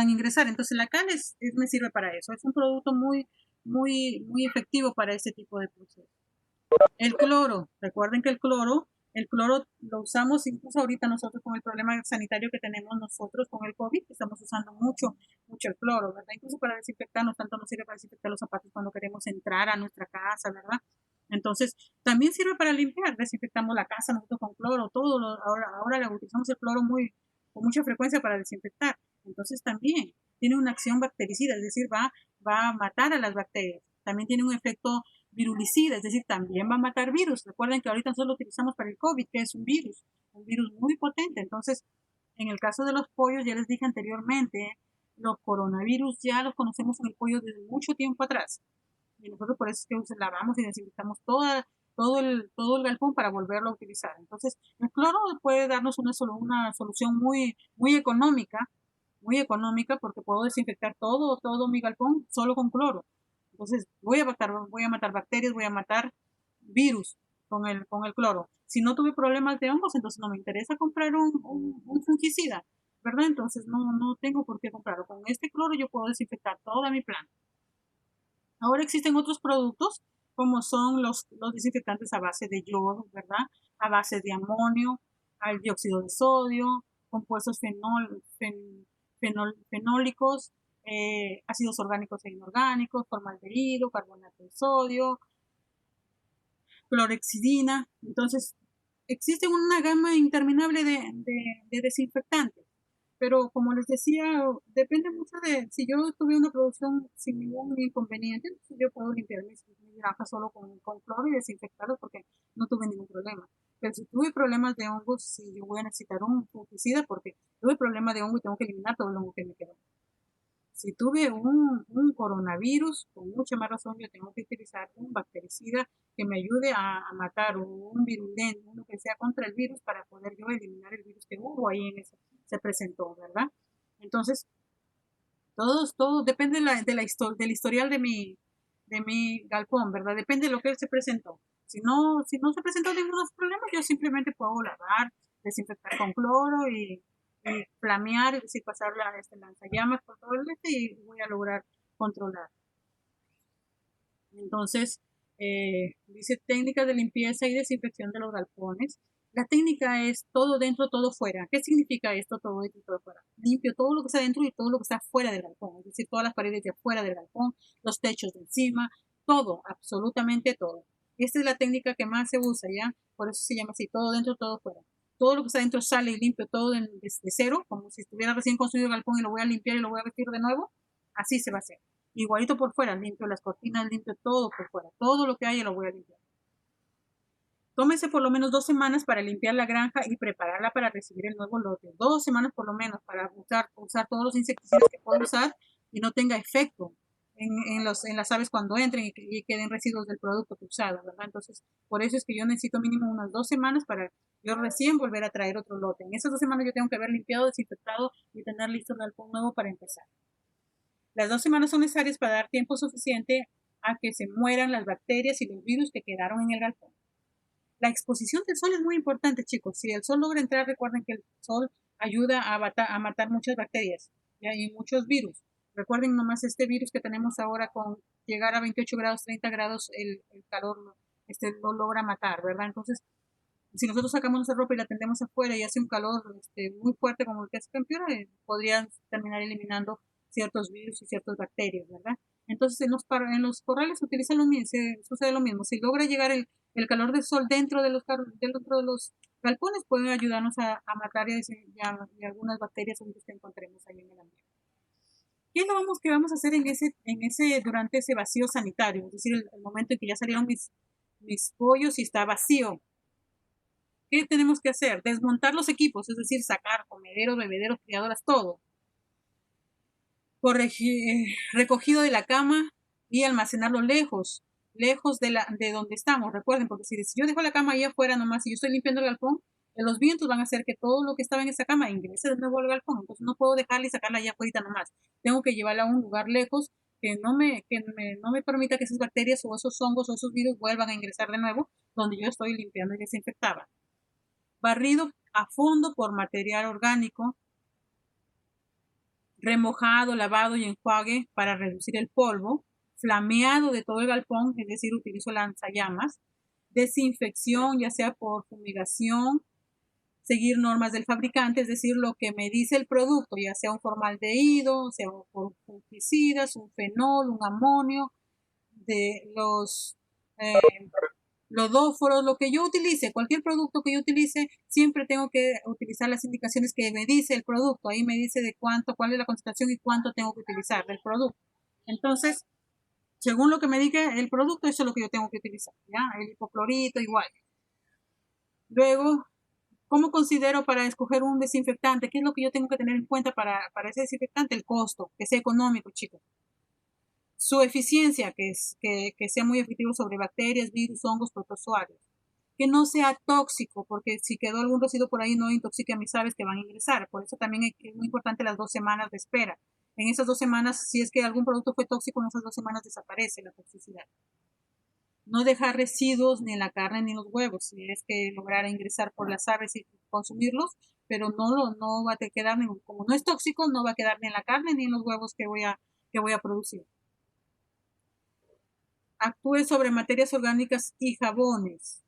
ingresar. Entonces la cal me sirve para eso. Es un producto muy, muy, muy efectivo para ese tipo de proceso. El cloro, recuerden que el cloro lo usamos incluso ahorita nosotros con el problema sanitario que tenemos nosotros con el COVID, estamos usando mucho el cloro, ¿verdad? Incluso para desinfectarnos, tanto nos sirve para desinfectar los zapatos cuando queremos entrar a nuestra casa, ¿verdad? Entonces, también sirve para limpiar, desinfectamos la casa nosotros con cloro, ahora utilizamos el cloro con mucha frecuencia para desinfectar. Entonces también tiene una acción bactericida, es decir, va a matar a las bacterias. También tiene un efecto virulicida, es decir, también va a matar virus. Recuerden que ahorita nosotros lo utilizamos para el COVID, que es un virus muy potente. Entonces, en el caso de los pollos, ya les dije anteriormente, los coronavirus ya los conocemos en el pollo desde mucho tiempo atrás. Y nosotros por eso es que lavamos y desinfectamos todo el galpón para volverlo a utilizar. Entonces, el cloro puede darnos una solución muy, muy económica, porque puedo desinfectar todo mi galpón solo con cloro. Entonces, voy a matar bacterias, voy a matar virus con el cloro. Si no tuve problemas de hongos, entonces no me interesa comprar un fungicida, ¿verdad? Entonces no tengo por qué comprarlo. Con este cloro yo puedo desinfectar toda mi planta. Ahora existen otros productos como son los desinfectantes a base de yodo, ¿verdad? A base de amonio, al dióxido de sodio, compuestos fenólicos, ácidos orgánicos e inorgánicos, formaldehído, carbonato de sodio, clorhexidina. Entonces, existe una gama interminable de desinfectantes. Pero como les decía, depende mucho de si yo tuve una producción sin ningún inconveniente, entonces yo puedo limpiar mis granjas solo con cloro y desinfectarlos porque no tuve ningún problema. Pero si tuve problemas de hongos, sí, yo voy a necesitar un fungicida porque tuve problema de hongo y tengo que eliminar todo el hongo que me quedó. Si tuve un coronavirus, con mucha más razón yo tengo que utilizar un bactericida que me ayude a matar un virulento, uno que sea contra el virus para poder yo eliminar el virus que hubo ahí en ese, se presentó, ¿verdad? Entonces, todo depende del historial de mi galpón, ¿verdad? Depende de lo que él se presentó. Si no se presentó ningún problema, yo simplemente puedo lavar, desinfectar con cloro y flamear, es decir, pasar lanzallamas por todo el y voy a lograr controlar. Entonces, dice técnicas de limpieza y desinfección de los galpones. La técnica es todo dentro, todo fuera. ¿Qué significa esto? Todo dentro, todo fuera. Limpio todo lo que está dentro y todo lo que está fuera del galpón, es decir, todas las paredes de afuera del galpón, los techos de encima, todo, absolutamente todo. Esta es la técnica que más se usa, ¿ya? Por eso se llama así, todo dentro, todo fuera. Todo lo que está dentro sale y limpio todo desde cero, como si estuviera recién construido el galpón y lo voy a limpiar y lo voy a vestir de nuevo. Así se va a hacer. Igualito por fuera, limpio las cortinas, limpio todo por fuera. Todo lo que haya lo voy a limpiar. Tómese por lo menos 2 semanas para limpiar la granja y prepararla para recibir el nuevo lote. 2 semanas por lo menos para usar todos los insecticidas que puedo usar y no tenga efecto en las aves cuando entren y queden residuos del producto que usado, ¿verdad? Entonces, por eso es que yo necesito mínimo unas 2 semanas para yo recién volver a traer otro lote. En esas 2 semanas yo tengo que haber limpiado, desinfectado y tener listo el galpón nuevo para empezar. Las 2 semanas son necesarias para dar tiempo suficiente a que se mueran las bacterias y los virus que quedaron en el galpón. La exposición del sol es muy importante, chicos. Si el sol logra entrar, recuerden que el sol ayuda a matar muchas bacterias, ¿ya? Y muchos virus. Recuerden nomás este virus que tenemos ahora con llegar a 28 grados, 30 grados, el calor lo logra matar, ¿verdad? Entonces, si nosotros sacamos nuestra ropa y la tendemos afuera y hace un calor muy fuerte como el que hace Campiora, podrían terminar eliminando ciertos virus y ciertas bacterias, ¿verdad? Entonces, en los corrales sucede lo mismo. Si logra llegar el calor del sol dentro de los galpones, pueden ayudarnos a matar y algunas bacterias que encontremos ahí en el ambiente. ¿Qué es lo que vamos a hacer durante ese vacío sanitario? Es decir, el momento en que ya salieron mis pollos y está vacío. ¿Qué tenemos que hacer? Desmontar los equipos, es decir, sacar comederos, bebederos, criadoras, todo. recogido de la cama y almacenarlo lejos de donde estamos, recuerden, porque si yo dejo la cama ahí afuera nomás y yo estoy limpiando el galpón, los vientos van a hacer que todo lo que estaba en esa cama ingrese de nuevo al galpón, entonces no puedo dejarla y sacarla allá afuera nomás, tengo que llevarla a un lugar lejos que no me permita que esas bacterias o esos hongos o esos virus vuelvan a ingresar de nuevo donde yo estoy limpiando y desinfectaba. Barrido a fondo por material orgánico, remojado, lavado y enjuague para reducir el polvo, flameado de todo el galpón, es decir, utilizo lanzallamas, desinfección, ya sea por fumigación, seguir normas del fabricante, es decir, lo que me dice el producto, ya sea un formaldehído, sea por fungicidas, un fenol, un amonio, de los lodóforos, lo que yo utilice, cualquier producto que yo utilice, siempre tengo que utilizar las indicaciones que me dice el producto. Ahí me dice de cuánto, cuál es la concentración y cuánto tengo que utilizar del producto. Entonces, según lo que me diga el producto, eso es lo que yo tengo que utilizar. ¿Ya? El hipoclorito igual. Luego, ¿cómo considero para escoger un desinfectante? ¿Qué es lo que yo tengo que tener en cuenta para ese desinfectante? El costo, que sea económico, chicos. Su eficiencia, que sea muy efectivo sobre bacterias, virus, hongos, protozoarios. Que no sea tóxico, porque si quedó algún residuo por ahí no intoxique a mis aves que van a ingresar. Por eso también es muy importante las 2 semanas de espera. En esas 2 semanas, si es que algún producto fue tóxico, en esas 2 semanas desaparece la toxicidad. No dejar residuos ni en la carne ni en los huevos, si es que lograra ingresar por las aves y consumirlos, pero no va a quedar, como no es tóxico, no va a quedar ni en la carne ni en los huevos que voy a producir. Actúe sobre materias orgánicas y jabones.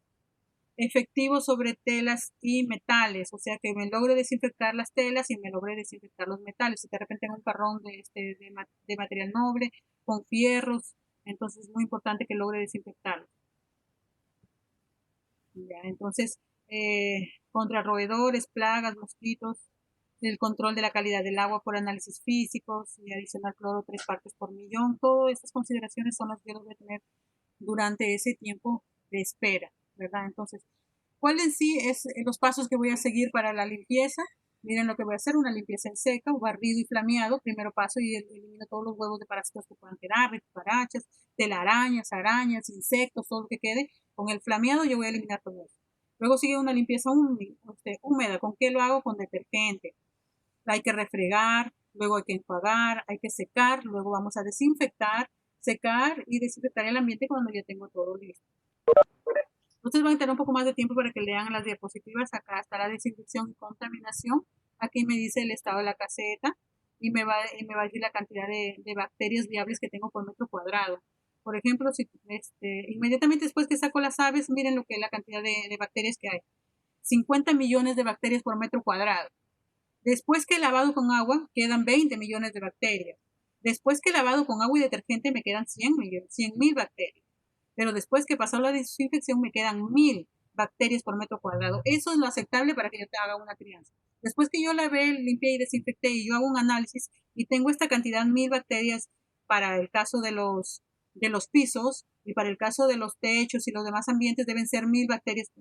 Efectivo sobre telas y metales, o sea que me logre desinfectar las telas y me logre desinfectar los metales. Si de repente tengo un jarrón de material noble con fierros, entonces es muy importante que logre desinfectarlos. Ya, entonces, contra roedores, plagas, mosquitos, el control de la calidad del agua por análisis físicos y adicionar cloro 3 partes por millón. Todas estas consideraciones son las que debo de tener durante ese tiempo de espera, ¿verdad? Entonces, ¿cuál en sí es los pasos que voy a seguir para la limpieza? Miren lo que voy a hacer, una limpieza en seca, barrido y flameado, primero paso y elimino todos los huevos de parásitos que puedan quedar, cucarachas, telarañas, arañas, insectos, todo lo que quede. Con el flameado yo voy a eliminar todo eso. Luego sigue una limpieza húmeda. ¿Con qué lo hago? Con detergente. Hay que refregar, luego hay que enjuagar, hay que secar, luego vamos a desinfectar, secar y desinfectar el ambiente cuando ya tengo todo listo. Ustedes van a tener un poco más de tiempo para que lean las diapositivas. Acá está la desinfección y contaminación. Aquí me dice el estado de la caseta y me va a decir la cantidad de bacterias viables que tengo por metro cuadrado. Por ejemplo, si inmediatamente después que saco las aves, miren lo que es la cantidad de bacterias que hay. 50 millones de bacterias por metro cuadrado. Después que he lavado con agua, quedan 20 millones de bacterias. Después que he lavado con agua y detergente, me quedan 100.000 bacterias. Pero después que pasó la desinfección, me quedan 1.000 bacterias por metro cuadrado. Eso es lo aceptable para que yo te haga una crianza. Después que yo lavé, limpié y desinfecté y yo hago un análisis y tengo esta cantidad, 1.000 bacterias para el caso de los pisos y para el caso de los techos y los demás ambientes deben ser 1.000 bacterias,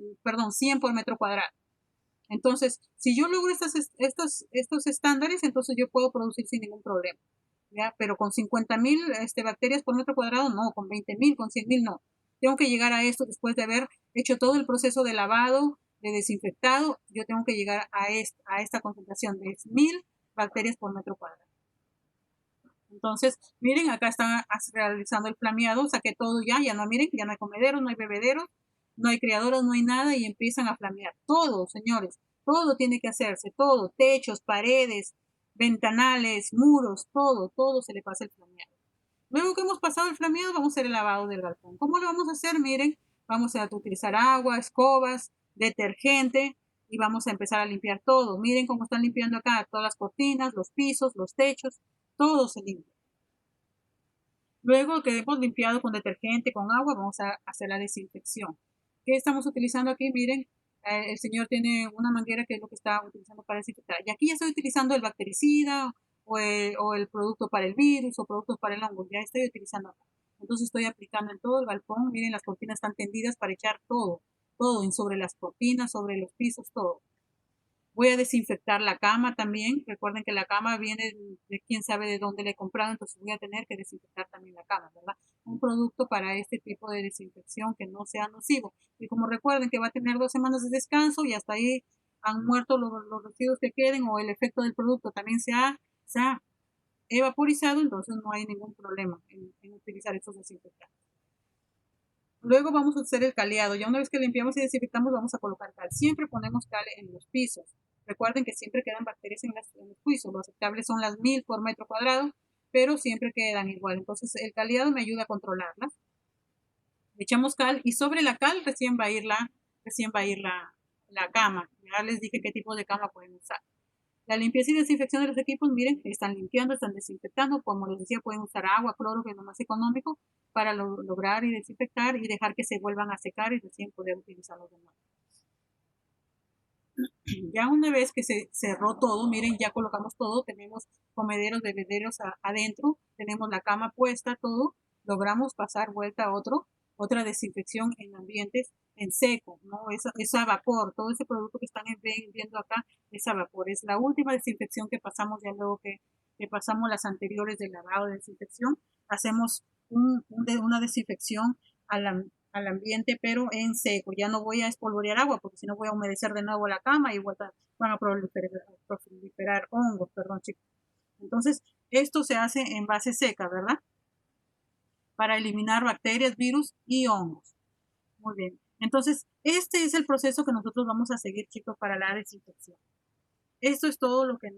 100 por metro cuadrado. Entonces, si yo logro estos estándares, entonces yo puedo producir sin ningún problema. ¿Ya? Pero con 50.000 bacterias por metro cuadrado, no, con 20.000, con 100.000, no. Tengo que llegar a esto después de haber hecho todo el proceso de lavado, de desinfectado, yo tengo que llegar a esta concentración de 1.000 bacterias por metro cuadrado. Entonces, miren, acá están realizando el flameado, saqué todo ya no, miren, ya no hay comederos, no hay bebederos, no hay criadoras, no hay nada y empiezan a flamear. Todo, señores, todo tiene que hacerse, todo, techos, paredes, ventanales, muros, todo se le pasa el flameado. Luego que hemos pasado el flameado, vamos a hacer el lavado del galpón. ¿Cómo lo vamos a hacer? Miren, vamos a utilizar agua, escobas, detergente y vamos a empezar a limpiar todo. Miren cómo están limpiando acá todas las cortinas, los pisos, los techos, todo se limpia. Luego que hemos limpiado con detergente, con agua, vamos a hacer la desinfección. ¿Qué estamos utilizando aquí? Miren, el señor tiene una manguera que es lo que está utilizando para desinfectar. Y aquí ya estoy utilizando el bactericida o el producto para el virus o productos para el hongo. Ya estoy utilizando acá. Entonces estoy aplicando en todo el galpón. Miren, las cortinas están tendidas para echar todo sobre las cortinas, sobre los pisos, todo. Voy a desinfectar la cama también. Recuerden que la cama viene de quién sabe de dónde le he comprado, entonces voy a tener que desinfectar también la cama, ¿verdad? Un producto para este tipo de desinfección que no sea nocivo. Y como recuerden que va a tener 2 semanas de descanso y hasta ahí han muerto los residuos que queden o el efecto del producto también se ha evaporizado, entonces no hay ningún problema en utilizar estos desinfectantes. Luego vamos a hacer el caleado. Ya una vez que limpiamos y desinfectamos, vamos a colocar cal. Siempre ponemos cal en los pisos. Recuerden que siempre quedan bacterias en los pisos. Lo aceptable son las 1000 por metro cuadrado, pero siempre quedan igual. Entonces el caleado me ayuda a controlarlas. Echamos cal y sobre la cal recién va a ir la cama. Ya les dije qué tipo de cama pueden usar. La limpieza y desinfección de los equipos, miren, están limpiando, están desinfectando. Como les decía, pueden usar agua, cloro, que es lo más económico, para lograr y desinfectar y dejar que se vuelvan a secar y recién poder utilizarlos de nuevo. Ya una vez que se cerró todo, miren, ya colocamos todo, tenemos comederos, bebederos adentro, tenemos la cama puesta, todo, logramos pasar vuelta a otra desinfección en ambientes en seco, ¿no? Es a vapor, todo ese producto que están viendo acá es a vapor, es la última desinfección que pasamos ya luego que pasamos las anteriores de lavado de desinfección, hacemos una desinfección al ambiente, pero en seco. Ya no voy a espolvorear agua porque si no voy a humedecer de nuevo la cama y van a proliferar hongos, perdón, chicos. Entonces, esto se hace en base seca, ¿verdad? Para eliminar bacterias, virus y hongos. Muy bien. Entonces, este es el proceso que nosotros vamos a seguir, chicos, para la desinfección. Esto es todo lo que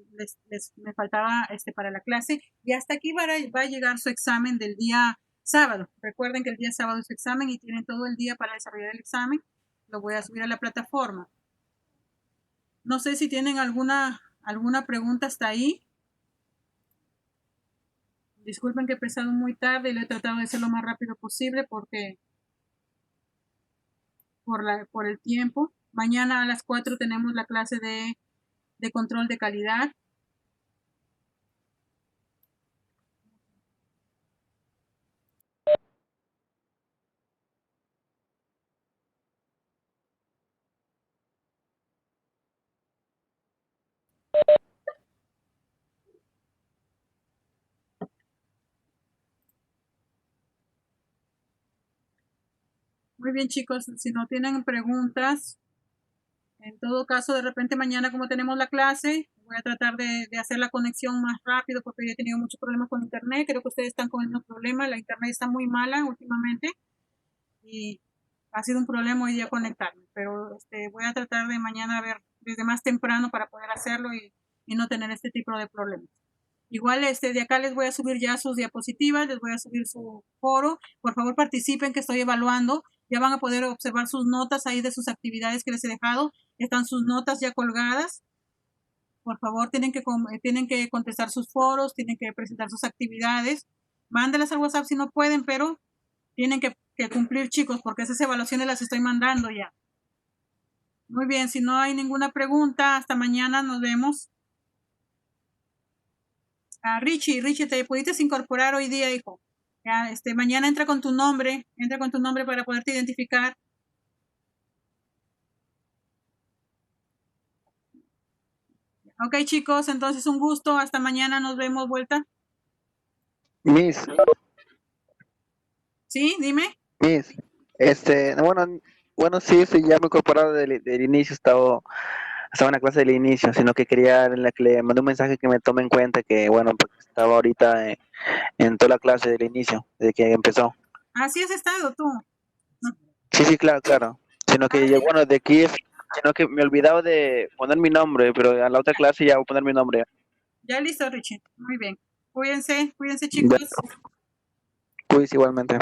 me faltaba para la clase. Y hasta aquí va a llegar su examen del día sábado. Recuerden que el día sábado es su examen y tienen todo el día para desarrollar el examen. Lo voy a subir a la plataforma. No sé si tienen alguna pregunta hasta ahí. Disculpen que he empezado muy tarde y lo he tratado de hacer lo más rápido posible porque por el tiempo. Mañana a las 4 tenemos la clase de control de calidad. Muy bien, chicos, si no tienen preguntas, en todo caso, de repente mañana como tenemos la clase, voy a tratar de hacer la conexión más rápido porque yo he tenido muchos problemas con internet. Creo que ustedes están con el mismo problema. La internet está muy mala últimamente y ha sido un problema hoy día conectarme. Pero voy a tratar de mañana ver desde más temprano para poder hacerlo y no tener este tipo de problemas. Igual de acá les voy a subir ya sus diapositivas, les voy a subir su foro. Por favor participen que estoy evaluando. Ya van a poder observar sus notas ahí de sus actividades que les he dejado. Están sus notas ya colgadas. Por favor tienen que contestar sus foros, tienen que presentar sus actividades. Mándelas al WhatsApp si no pueden, pero tienen que cumplir, chicos, porque esas evaluaciones las estoy mandando ya. Muy bien, si no hay ninguna pregunta, hasta mañana, nos vemos. Richie, ¿te pudiste incorporar hoy día, hijo? Ya, mañana entra con tu nombre para poderte identificar. Ok, chicos, entonces un gusto, hasta mañana, nos vemos, vuelta. Miss, ¿Sí? Dime. Miss, bueno, sí, ya me he incorporado del inicio, estaba en la clase del inicio, sino que quería, que le mandé un mensaje que me tome en cuenta que, bueno, porque estaba ahorita en toda la clase del inicio, desde que empezó. Así has estado tú. Sí, claro. Sino que, bueno, de aquí, sino que me olvidaba de poner mi nombre, pero a la otra clase ya voy a poner mi nombre. Ya listo, Richie. Muy bien. Cuídense, chicos. Pues igualmente.